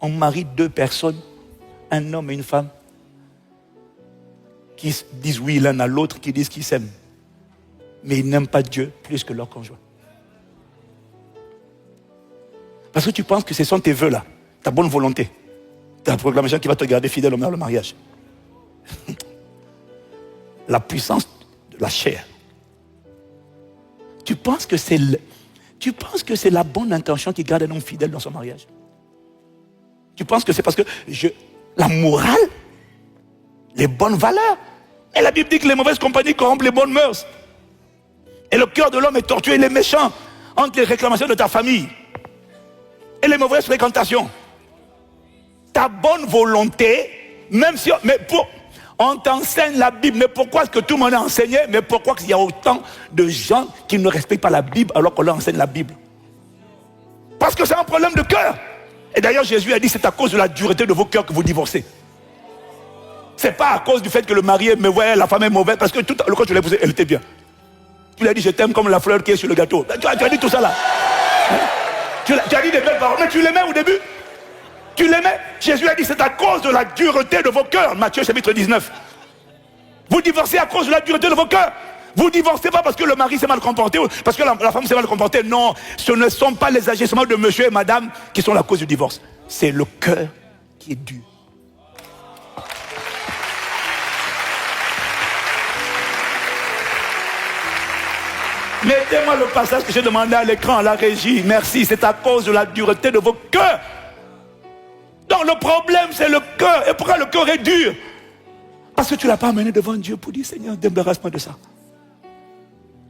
On marie deux personnes, un homme et une femme, qui disent oui l'un à l'autre, qui disent qu'ils s'aiment. Mais ils n'aiment pas Dieu plus que leur conjoint. Parce que tu penses que ce sont tes vœux là, ta bonne volonté, ta proclamation qui va te garder fidèle au mariage. La puissance de la chair. Tu penses que c'est la bonne intention qui garde un homme fidèle dans son mariage? Tu penses que c'est parce que la morale, les bonnes valeurs. Et la Bible dit que les mauvaises compagnies corrompent les bonnes mœurs. Et le cœur de l'homme est tortueux, il est méchant entre les réclamations de ta famille et les mauvaises fréquentations. Ta bonne volonté, même si on t'enseigne la Bible, mais pourquoi est-ce que tout le monde a enseigné? Mais pourquoi il y a autant de gens qui ne respectent pas la Bible alors qu'on leur enseigne la Bible? Parce que c'est un problème de cœur. Et d'ailleurs Jésus a dit c'est à cause de la dureté de vos cœurs que vous divorcez. C'est pas à cause du fait que le mari est mauvais, la femme est mauvaise, parce que quand tu l'as épousée, elle était bien. Tu lui as dit je t'aime comme la fleur qui est sur le gâteau. Tu as dit tout ça là. Tu as dit des belles paroles, mais tu l'aimais au début? Tu l'aimais? Jésus a dit c'est à cause de la dureté de vos cœurs. Matthieu chapitre 19. Vous divorcez à cause de la dureté de vos cœurs. Vous divorcez pas parce que le mari s'est mal comporté, parce que la femme s'est mal comportée. Non, ce ne sont pas les agissements de monsieur et madame qui sont la cause du divorce. C'est le cœur qui est dur. Mettez-moi le passage que j'ai demandé à l'écran, à la régie. Merci, c'est à cause de la dureté de vos cœurs. Donc le problème c'est le cœur. Et pourquoi le cœur est dur? Parce que tu ne l'as pas amené devant Dieu pour dire Seigneur, débarrasse-moi de ça.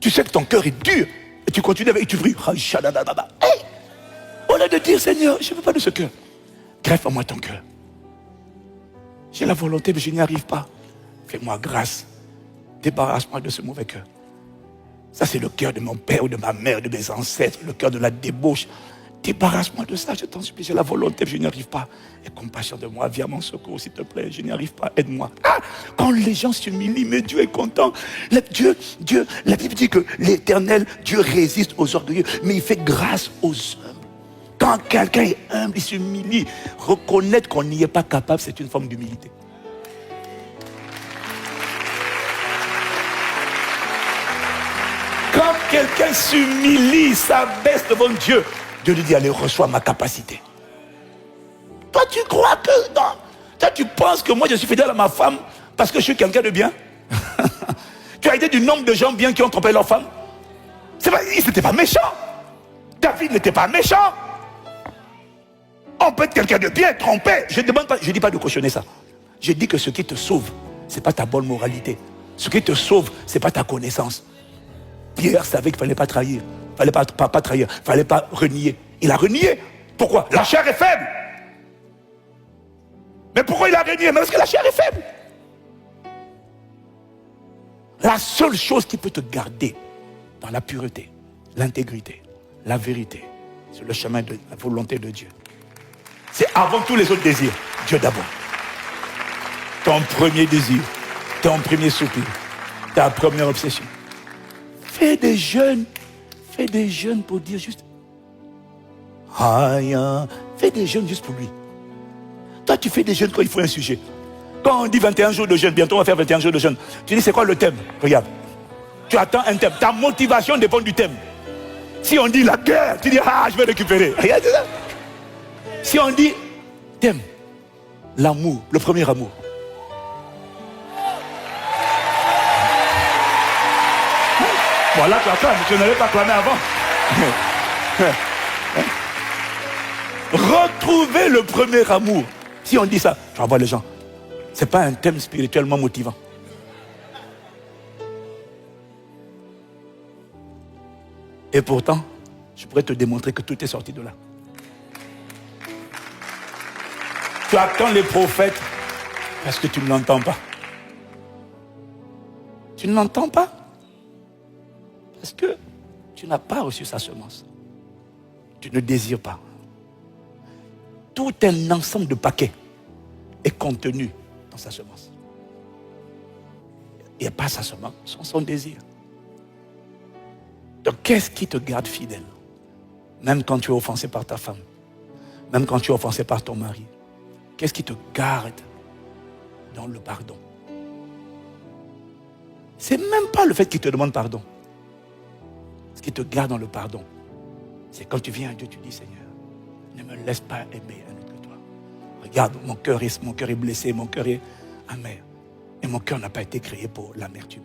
Tu sais que ton cœur est dur. Et tu continues avec, et tu pries. Hey! Au lieu de dire Seigneur, je ne veux pas de ce cœur. Greffe en moi ton cœur. J'ai la volonté mais je n'y arrive pas. Fais-moi grâce. Débarrasse-moi de ce mauvais cœur. Ça c'est le cœur de mon père ou de ma mère, de mes ancêtres. Le cœur de la débauche. Débarrasse-moi de ça, je t'en supplie, j'ai la volonté, je n'y arrive pas. Aie compassion de moi, viens à mon secours, s'il te plaît, je n'y arrive pas, aide-moi. Ah, quand les gens s'humilient, mais Dieu est content. Dieu, la Bible dit que l'Éternel, Dieu résiste aux orgueilleux, mais il fait grâce aux humbles. Quand quelqu'un est humble, il s'humilie. Reconnaître qu'on n'y est pas capable, c'est une forme d'humilité. Quand quelqu'un s'humilie, s'abaisse devant Dieu, Dieu lui dit, allez, reçois ma capacité. Toi, tu crois que... Non. Toi, tu penses que moi, je suis fidèle à ma femme parce que je suis quelqu'un de bien. Tu as été du nombre de gens bien qui ont trompé leur femme. Ils n'étaient pas méchants. David n'était pas méchant. On peut être quelqu'un de bien trompé. Je ne dis pas de cautionner ça. Je dis que ce qui te sauve, ce n'est pas ta bonne moralité. Ce qui te sauve, ce n'est pas ta connaissance. Pierre savait qu'il ne fallait pas trahir. Il ne fallait pas trahir. Il ne fallait pas renier. Il a renié. Pourquoi? La chair est faible. Mais pourquoi il a renié? Mais parce que la chair est faible. La seule chose qui peut te garder dans la pureté, l'intégrité, la vérité, c'est le chemin de la volonté de Dieu. C'est avant tous les autres désirs. Dieu d'abord. Ton premier désir, ton premier soupir, ta première obsession. Fais des jeûnes pour dire juste fais des jeûnes juste pour lui. Toi, tu fais des jeûnes quand il faut un sujet. Quand on dit 21 jours de jeûne, bientôt on va faire 21 jours de jeûne. Tu dis, c'est quoi le thème? Regarde. Tu attends un thème. Ta motivation dépend du thème. Si on dit la guerre, tu dis, je vais récupérer. Regarde ça. Si on dit thème, l'amour, le premier amour. Voilà, tu attends, je n'avais pas clamé avant. Retrouver le premier amour. Si on dit ça, je vois les gens. Ce n'est pas un thème spirituellement motivant. Et pourtant, je pourrais te démontrer que tout est sorti de là. Tu attends les prophètes parce que tu ne l'entends pas. Tu ne l'entends pas parce que tu n'as pas reçu sa semence. Tu ne désires pas. Tout un ensemble de paquets est contenu dans sa semence. Il n'y a pas sa semence, son désir. Donc qu'est-ce qui te garde fidèle? Même quand tu es offensé par ta femme, même quand tu es offensé par ton mari, qu'est-ce qui te garde dans le pardon? C'est même pas le fait qu'il te demande pardon. Ce qui te garde dans le pardon, c'est quand tu viens à Dieu, tu dis, Seigneur, ne me laisse pas aimer un autre que toi. Regarde, mon cœur est blessé, mon cœur est amer. Et mon cœur n'a pas été créé pour l'amertume.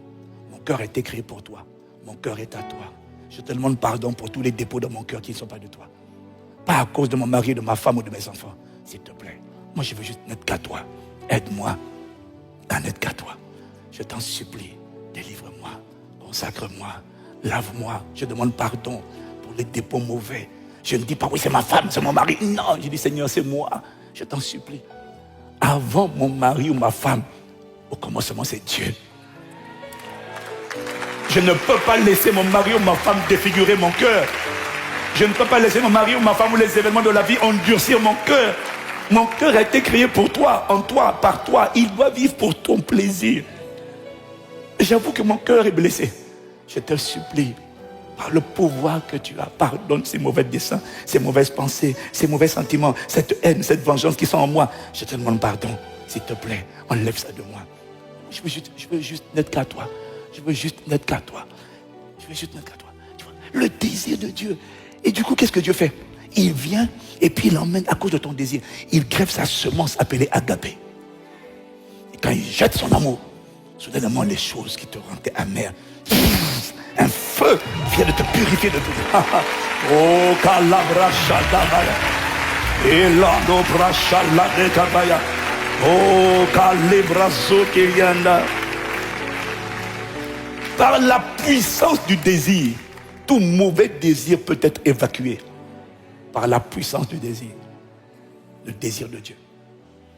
Mon cœur a été créé pour toi. Mon cœur est à toi. Je te demande pardon pour tous les dépôts de mon cœur qui ne sont pas de toi. Pas à cause de mon mari, de ma femme ou de mes enfants. S'il te plaît. Moi, je veux juste n'être qu'à toi. Aide-moi à n'être qu'à toi. Je t'en supplie. Délivre-moi. Consacre-moi. Lave-moi. Je demande pardon pour les dépôts mauvais. Je ne dis pas, oui, c'est ma femme, c'est mon mari. Non, je dis, Seigneur, c'est moi. Je t'en supplie. Avant mon mari ou ma femme, au commencement, c'est Dieu. Je ne peux pas laisser mon mari ou ma femme défigurer mon cœur. Je ne peux pas laisser mon mari ou ma femme ou les événements de la vie endurcir mon cœur. Mon cœur a été créé pour toi, en toi, par toi. Il doit vivre pour ton plaisir. J'avoue que mon cœur est blessé. Je te supplie, par le pouvoir que tu as, pardonne ces mauvais desseins, ces mauvaises pensées, ces mauvais sentiments, cette haine, cette vengeance qui sont en moi. Je te demande pardon, s'il te plaît, enlève ça de moi. Je veux juste n'être qu'à toi. Je veux juste n'être qu'à toi. Je veux juste n'être qu'à toi. Tu vois, le désir de Dieu. Et du coup, qu'est-ce que Dieu fait? Il vient et puis il emmène à cause de ton désir. Il greffe sa semence appelée agapé. Et quand il jette son amour, soudainement les choses qui te rendaient amer, un feu vient de te purifier de tout. Oh, kalabra shadabaya. Elando brashala de kabaya. Oh, kalibrazo kirianda. Par la puissance du désir, tout mauvais désir peut être évacué. Par la puissance du désir. Le désir de Dieu.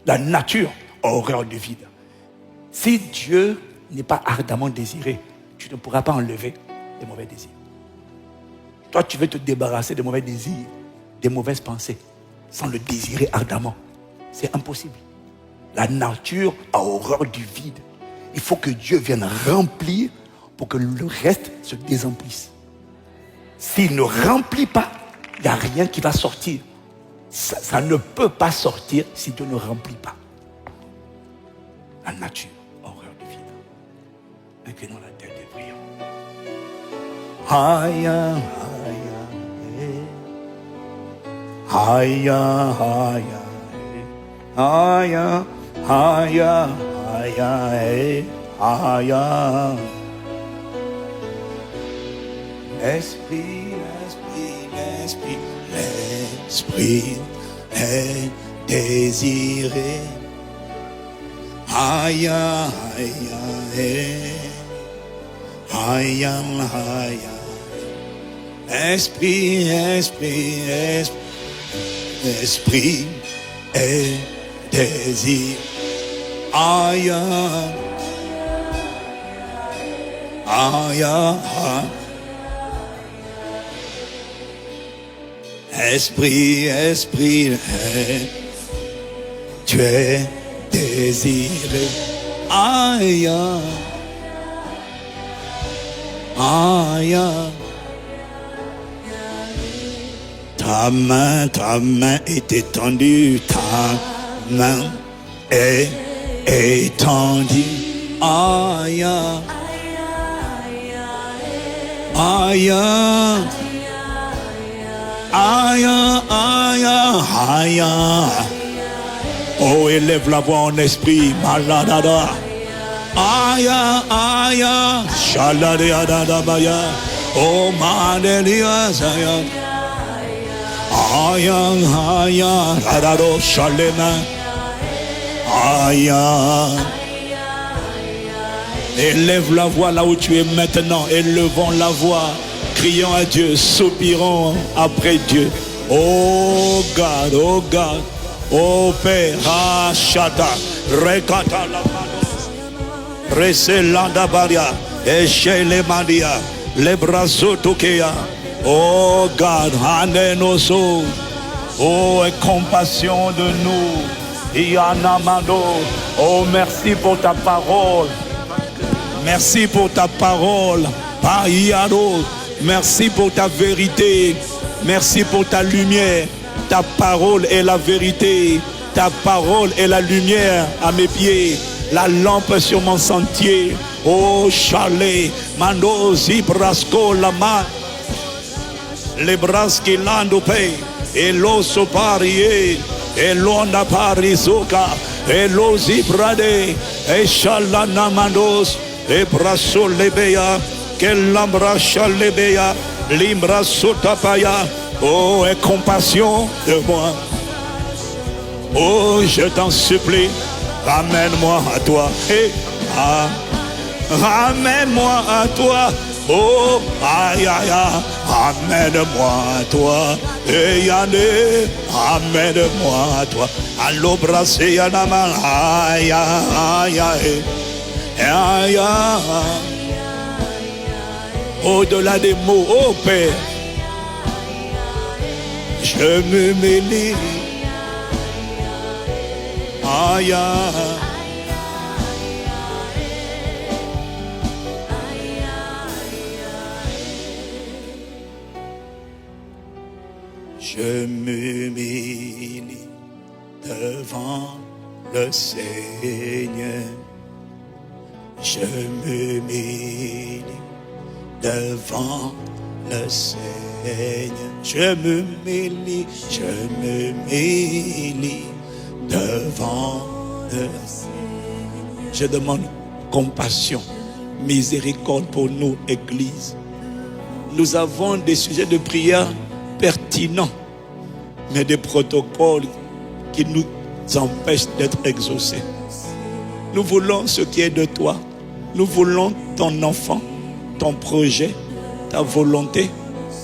La nature a horreur du vide. Si Dieu n'est pas ardemment désiré, tu ne pourras pas enlever les mauvais désirs. Toi, tu veux te débarrasser des mauvais désirs des mauvaises pensées sans le désirer ardemment. C'est impossible. La nature a horreur du vide. Il faut que Dieu vienne remplir pour que le reste se désemplisse. S'il ne remplit pas, il n'y a rien qui va sortir. Ça ne peut pas sortir si Dieu ne remplit pas. La nature a horreur du vide. Inclinons la tête et prions. Haya, haya, haya, haya, haya, haya, haya. L'esprit, l'esprit, l'esprit, l'esprit est désiré. Haya, haya, haya, haya. Esprit, esprit, esprit, esprit est désiré. Haya, haya, haya. Esprit, esprit, tu es désiré. Aïe, aïe. Ta main est étendue, ta main est étendue. Aïe, aïe. Aïe, aïe, aïe. Oh, élève la voix en esprit. Maladada. Aïe, aïe. Shaladadadabaya. Oh, madelia zaya. Aïe, aïe. Radado shalema. Aïe. Élève la voix là où tu es maintenant. Élevons la voix. Crions à Dieu, soupirons après Dieu. Oh God, oh God, oh Père, Ashata, Rekata la manos, Reselanda Baria, Echele Madia, Lebrazo Tokea. Oh God, Hanenoso, oh, aie compassion de nous. Ianamado, oh, merci pour ta parole. Merci pour ta parole. Paiado. Merci pour ta vérité. Merci pour ta lumière. Ta parole est la vérité. Ta parole est la lumière à mes pieds. La lampe sur mon sentier. Oh chalet. Mando zibrasco la main. Les bras qui l'andopé. Et l'osso parié. Et l'onda parisoka. Et l'osibrade. Et chalana mandos. Et brasso lebea. Quel l'embrasse lebea, l'imbra sotapaya. Oh, aie compassion de moi. Oh, je t'en supplie, ramène-moi à toi. Hey, ramène-moi à toi. Oh, aïe, aïe, aïe, ramène-moi à toi. Et yane, ramène-moi à toi. Allo brassé yanama, aïe, aïe, aïe, aïe, aïe. Au-delà des mots, oh Père, je me mêle. Aïe, je me mêle devant le Seigneur. Je me mêle devant le Seigneur, je me mêle devant le Seigneur. Je demande compassion, miséricorde pour nous, Église. Nous avons des sujets de prière pertinents, mais des protocoles qui nous empêchent d'être exaucés. Nous voulons ce qui est de toi. Nous voulons ton enfant, ton projet, ta volonté,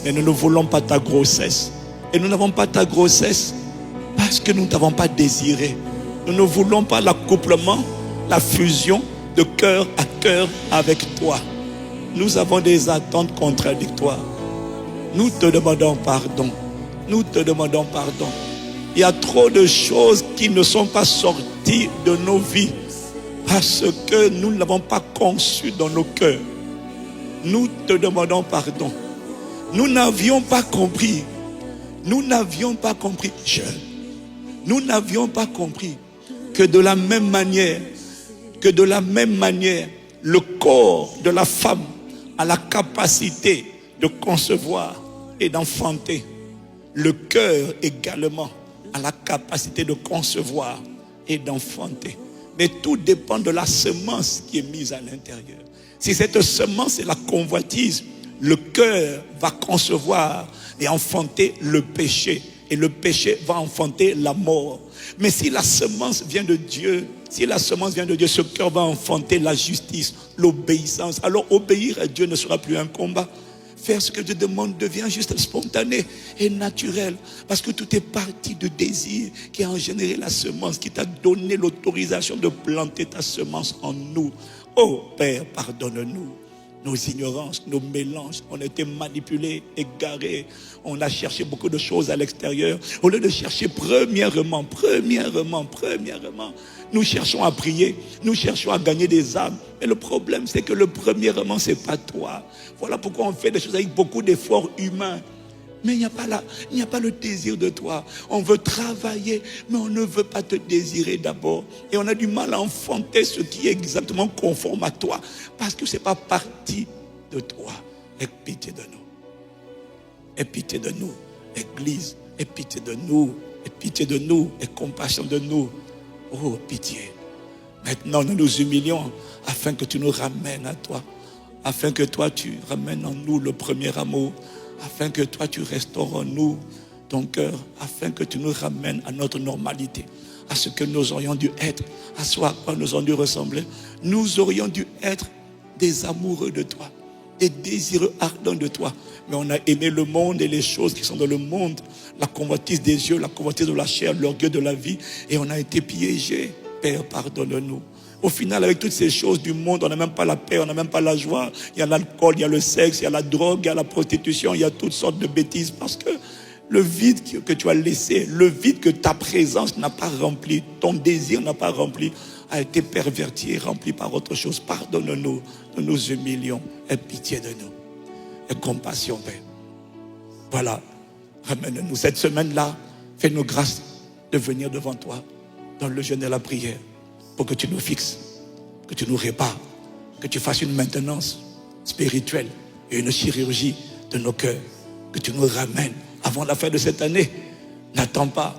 mais nous ne voulons pas ta grossesse. Et nous n'avons pas ta grossesse parce que nous ne t'avons pas désiré. Nous ne voulons pas l'accouplement, la fusion de cœur à cœur avec toi. Nous avons des attentes contradictoires. Nous te demandons pardon. nous te demandons pardon. Il y a trop de choses qui ne sont pas sorties de nos vies parce que nous ne l'avons pas conçu dans nos cœurs. Nous te demandons pardon. Nous n'avions pas compris. Nous n'avions pas compris. Nous n'avions pas compris que de la même manière, le corps de la femme a la capacité de concevoir et d'enfanter. Le cœur également a la capacité de concevoir et d'enfanter. Mais tout dépend de la semence qui est mise à l'intérieur. Si cette semence est la convoitise, le cœur va concevoir et enfanter le péché. Et le péché va enfanter la mort. Mais si la semence vient de Dieu, ce cœur va enfanter la justice, l'obéissance. Alors obéir à Dieu ne sera plus un combat. Faire ce que Dieu demande devient juste spontané et naturel. Parce que tout est parti de désir qui a engendré la semence, qui t'a donné l'autorisation de planter ta semence en nous. Oh Père, pardonne-nous. Nos ignorances, nos mélanges, on a été manipulés, égarés. On a cherché beaucoup de choses à l'extérieur. Au lieu de chercher premièrement, nous cherchons à prier, nous cherchons à gagner des âmes. Mais le problème, c'est que le premièrement, c'est pas toi. Voilà pourquoi on fait des choses avec beaucoup d'efforts humains. Mais il n'y a pas le désir de toi. On veut travailler, mais on ne veut pas te désirer d'abord. Et on a du mal à enfanter ce qui est exactement conforme à toi. Parce que ce n'est pas parti de toi. Aie pitié de nous. Aie pitié de nous, Église. Aie pitié de nous. Aie pitié de nous. Aie compassion de nous. Oh, pitié. Maintenant, nous nous humilions afin que tu nous ramènes à toi. Afin que toi, tu ramènes en nous le premier amour. Afin que toi, tu restaures en nous ton cœur, afin que tu nous ramènes à notre normalité, à ce que nous aurions dû être, à ce à quoi nous aurions dû ressembler. Nous aurions dû être des amoureux de toi, des désireux ardents de toi. Mais on a aimé le monde et les choses qui sont dans le monde, la convoitise des yeux, la convoitise de la chair, l'orgueil de la vie, et on a été piégés. Père, pardonne-nous. Au final, avec toutes ces choses du monde, on n'a même pas la paix, on n'a même pas la joie. Il y a l'alcool, il y a le sexe, il y a la drogue, il y a la prostitution, il y a toutes sortes de bêtises. Parce que le vide que tu as laissé, le vide que ta présence n'a pas rempli, ton désir n'a pas rempli, a été perverti et rempli par autre chose. Pardonne-nous, nous nous humilions. Aie pitié de nous. Aie compassion, Père. Voilà, ramène-nous. Cette semaine-là, fais-nous grâce de venir devant toi dans le jeûne et la prière. Pour que tu nous fixes, que tu nous répares, que tu fasses une maintenance spirituelle et une chirurgie de nos cœurs, que tu nous ramènes avant la fin de cette année. N'attends pas.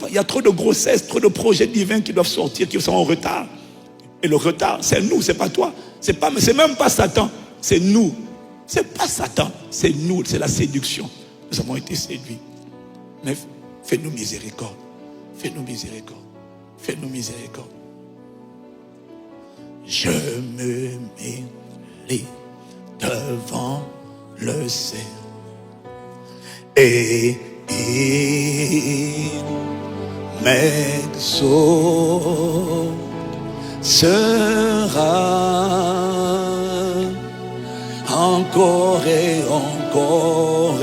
Il y a trop de grossesses, trop de projets divins qui doivent sortir, qui sont en retard. Et le retard, c'est nous, c'est pas toi. C'est même pas Satan, c'est nous. C'est pas Satan, c'est nous, c'est la séduction. Nous avons été séduits. Mais fais-nous miséricorde. Fais-nous miséricorde. Fais-nous miséricorde. Je me mets devant le Seigneur et il m'exaucera encore et encore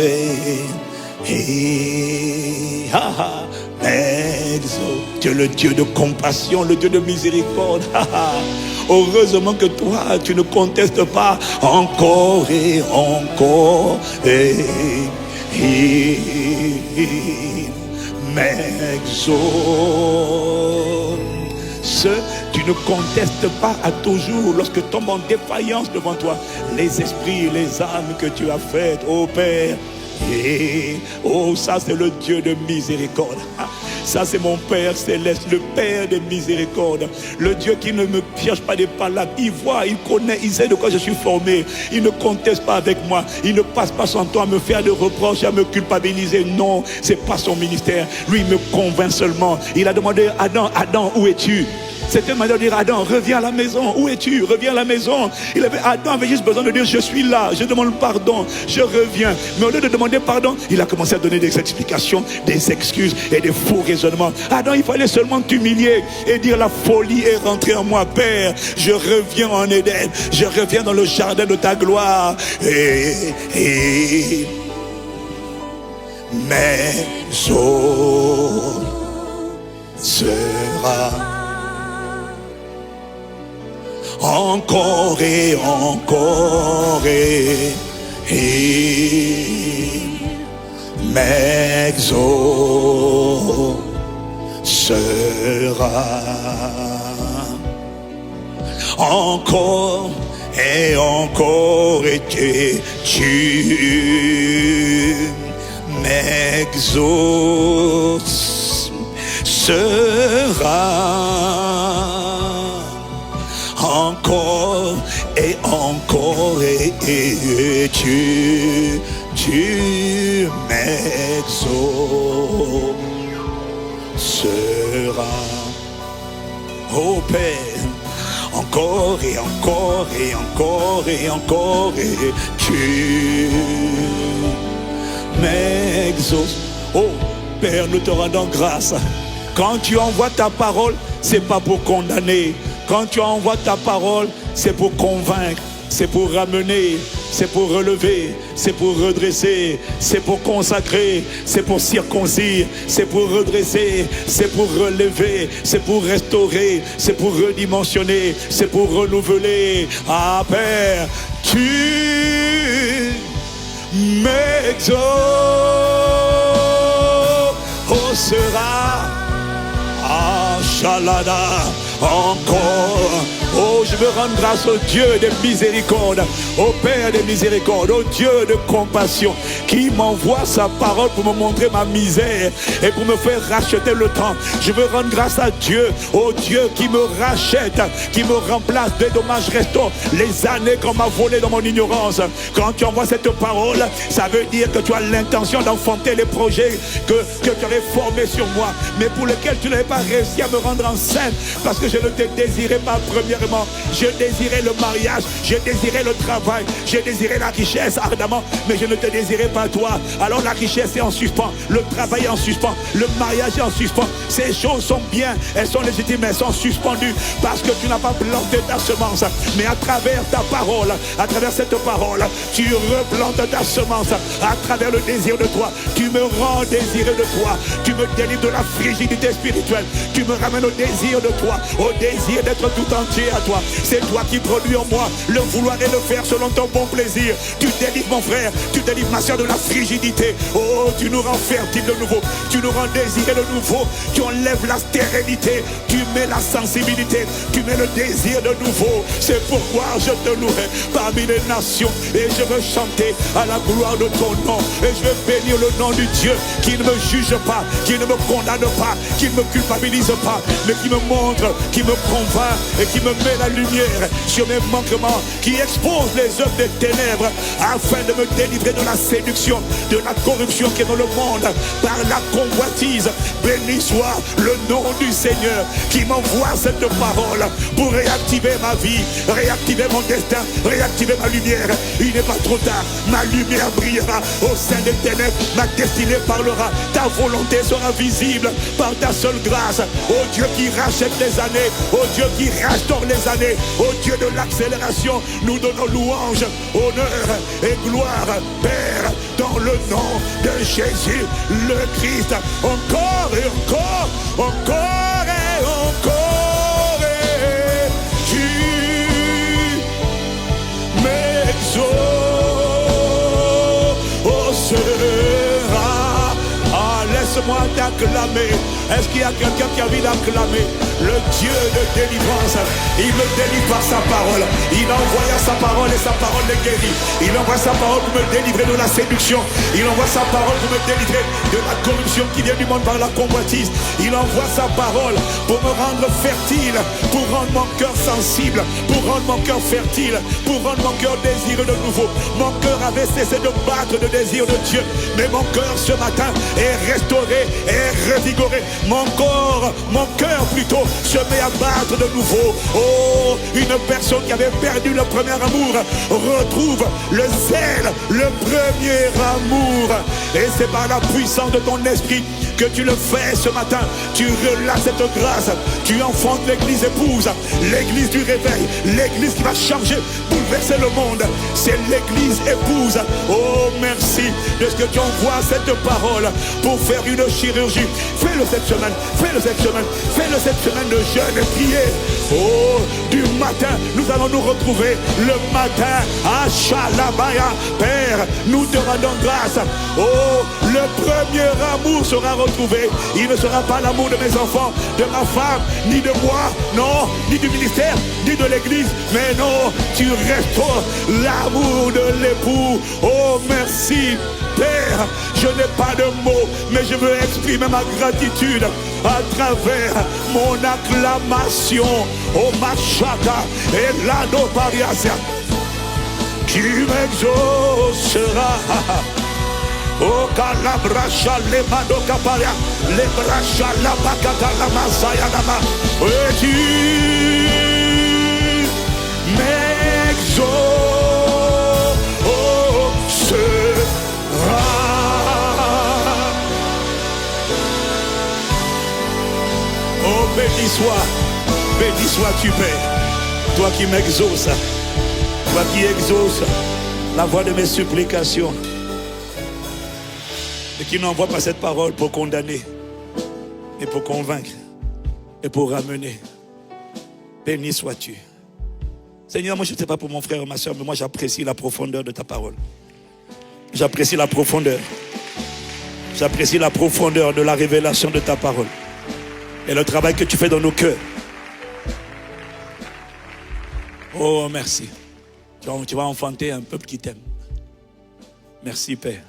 tu es le Dieu de compassion, le Dieu de miséricorde. Heureusement que toi, tu ne contestes pas encore et encore. Il m'exauce. Tu ne contestes pas à toujours lorsque tombe en défaillance devant toi les esprits et les âmes que tu as faites, ô Père. Et oh, ça c'est le Dieu de miséricorde. Ça c'est mon Père céleste, le Père de miséricorde. Le Dieu qui ne me cherche pas des palabres. Il voit, il connaît, il sait de quoi je suis formé. Il ne conteste pas avec moi. Il ne passe pas son temps à me faire des reproches, à me culpabiliser. Non, c'est pas son ministère. Lui il me convainc seulement. Il a demandé, Adam, où es-tu? C'était une manière de dire, Adam, reviens à la maison. Où es-tu? Reviens à la maison. Adam avait juste besoin de dire, je suis là, je demande pardon, je reviens. Mais au lieu de demander pardon, il a commencé à donner des explications, des excuses et des faux raisonnements. Adam, il fallait seulement t'humilier et dire, la folie est rentrée en moi. Père, je reviens en Éden, je reviens dans le jardin de ta gloire. Et maison sera encore et encore et maison sera encore et encore et tu m'exaucera encore et encore et tu m'exauceras. Oh Père, encore et encore et encore et encore et tu m'exauces. Oh Père, nous te rendons grâce. Quand tu envoies ta parole, c'est pas pour condamner. Quand tu envoies ta parole, c'est pour convaincre, c'est pour ramener, c'est pour relever, c'est pour redresser, c'est pour consacrer, c'est pour circoncire, c'est pour redresser, c'est pour relever, c'est pour restaurer, c'est pour redimensionner, c'est pour renouveler. Ah Père, tu m'exauceras. Ah Shalada, encore. Oh, je veux rendre grâce au Dieu de miséricorde, au Père de miséricorde, au Dieu de compassion, qui m'envoie sa parole pour me montrer ma misère et pour me faire racheter le temps. Je veux rendre grâce à Dieu, au Dieu qui me rachète, qui me remplace des dommages restants, les années qu'on m'a volées dans mon ignorance. Quand tu envoies cette parole, ça veut dire que tu as l'intention d'enfanter les projets que tu avais formés sur moi, mais pour lesquels tu n'avais pas réussi à me rendre enceinte, parce que je ne te désirais pas premièrement. Je désirais le mariage, je désirais le travail, je désirais la richesse ardemment, mais je ne te désirais pas toi. Alors la richesse est en suspens, le travail est en suspens, le mariage est en suspens. Ces choses sont bien, elles sont légitimes, elles sont suspendues parce que tu n'as pas planté ta semence. Mais à travers ta parole, à travers cette parole, tu replantes ta semence. À travers le désir de toi, tu me rends désiré de toi. Tu me délivres de la frigidité spirituelle. Tu me ramènes au désir de toi, au désir d'être tout entier à toi. C'est toi qui produis en moi le vouloir et le faire selon ton bon plaisir. Tu délivres mon frère, tu délivres ma soeur de la frigidité. Oh, tu nous rends fertiles de nouveau, tu nous rends désirés de nouveau, tu enlèves la stérilité, tu mets la sensibilité, tu mets le désir de nouveau. C'est pourquoi je te louerai parmi les nations et je veux chanter à la gloire de ton nom et je veux bénir le nom du Dieu qui ne me juge pas, qui ne me condamne pas, qui ne me culpabilise pas, mais qui me montre, qui me convainc et qui me met la lumière sur mes manquements, qui expose les œuvres des ténèbres afin de me délivrer de la séduction, de la corruption qui est dans le monde par la convoitise. Béni soit le nom du Seigneur qui m'envoie cette parole pour réactiver ma vie, réactiver mon destin, réactiver ma lumière. Il n'est pas trop tard, ma lumière brillera au sein des ténèbres, ma destinée parlera, ta volonté sera visible par ta seule grâce. Ô Dieu qui rachète les années, ô Dieu qui restaure les années, ô Dieu de l'accélération, nous donnons louange, honneur et gloire, Père, dans le nom de Jésus le Christ. Encore et encore, encore et encore, et tu m'exauceras. Ah, laisse-moi t'acclamer. Est-ce qu'il y a quelqu'un qui a envie d'acclamer le Dieu de délivrance? Il me délivre par sa parole. Il envoya sa parole et sa parole le guérit. Il envoie sa parole pour me délivrer de la séduction. Il envoie sa parole pour me délivrer de la corruption qui vient du monde par la convoitise. Il envoie sa parole pour me rendre fertile, pour rendre mon cœur sensible, pour rendre mon cœur fertile, pour rendre mon cœur désireux de nouveau. Mon cœur avait cessé de battre de désir de Dieu, mais mon cœur ce matin est restauré, est revigoré. Mon corps, mon cœur plutôt, se met à battre de nouveau. Oh, une personne qui avait perdu le premier amour retrouve le zèle, le premier amour. Et c'est par la puissance de ton esprit que tu le fais ce matin. Tu relâches cette grâce. Tu enfantes l'église épouse, l'église du réveil, l'église qui va changer, bouleverser le monde. C'est l'église épouse. Oh, merci de ce que tu envoies cette parole pour faire une chirurgie. Fais-le cette semaine, fais-le cette semaine, fais-le cette semaine de jeûne et prier. Oh, du matin, nous allons nous retrouver le matin à Shalabaya. Père, nous te rendons grâce. Oh, le premier amour sera retrouvé. Il ne sera pas l'amour de mes enfants, de ma femme, ni de moi, non, ni du ministère, ni de l'église, mais non, tu restaures l'amour de l'époux. Oh, merci. Père, je n'ai pas de mots, mais je veux exprimer ma gratitude à travers mon acclamation. Oh, Machaka et l'Ado Pariasia. Tu m'exauceras. Oh, Calabracha, les Madocaparia, les Bracha, la Bacata, la Masaya, la Ma. Et tu m'exauceras. Oh, béni sois-tu, Père, toi qui m'exauces, toi qui exauces la voix de mes supplications, et qui n'envoie pas cette parole pour condamner, mais pour convaincre et pour ramener. Béni sois-tu. Seigneur, moi je ne sais pas pour mon frère ou ma soeur, mais moi j'apprécie la profondeur de ta parole. J'apprécie la profondeur. J'apprécie la profondeur de la révélation de ta parole. Et le travail que tu fais dans nos cœurs. Oh, merci. Tu vas enfanter un peuple qui t'aime. Merci, Père.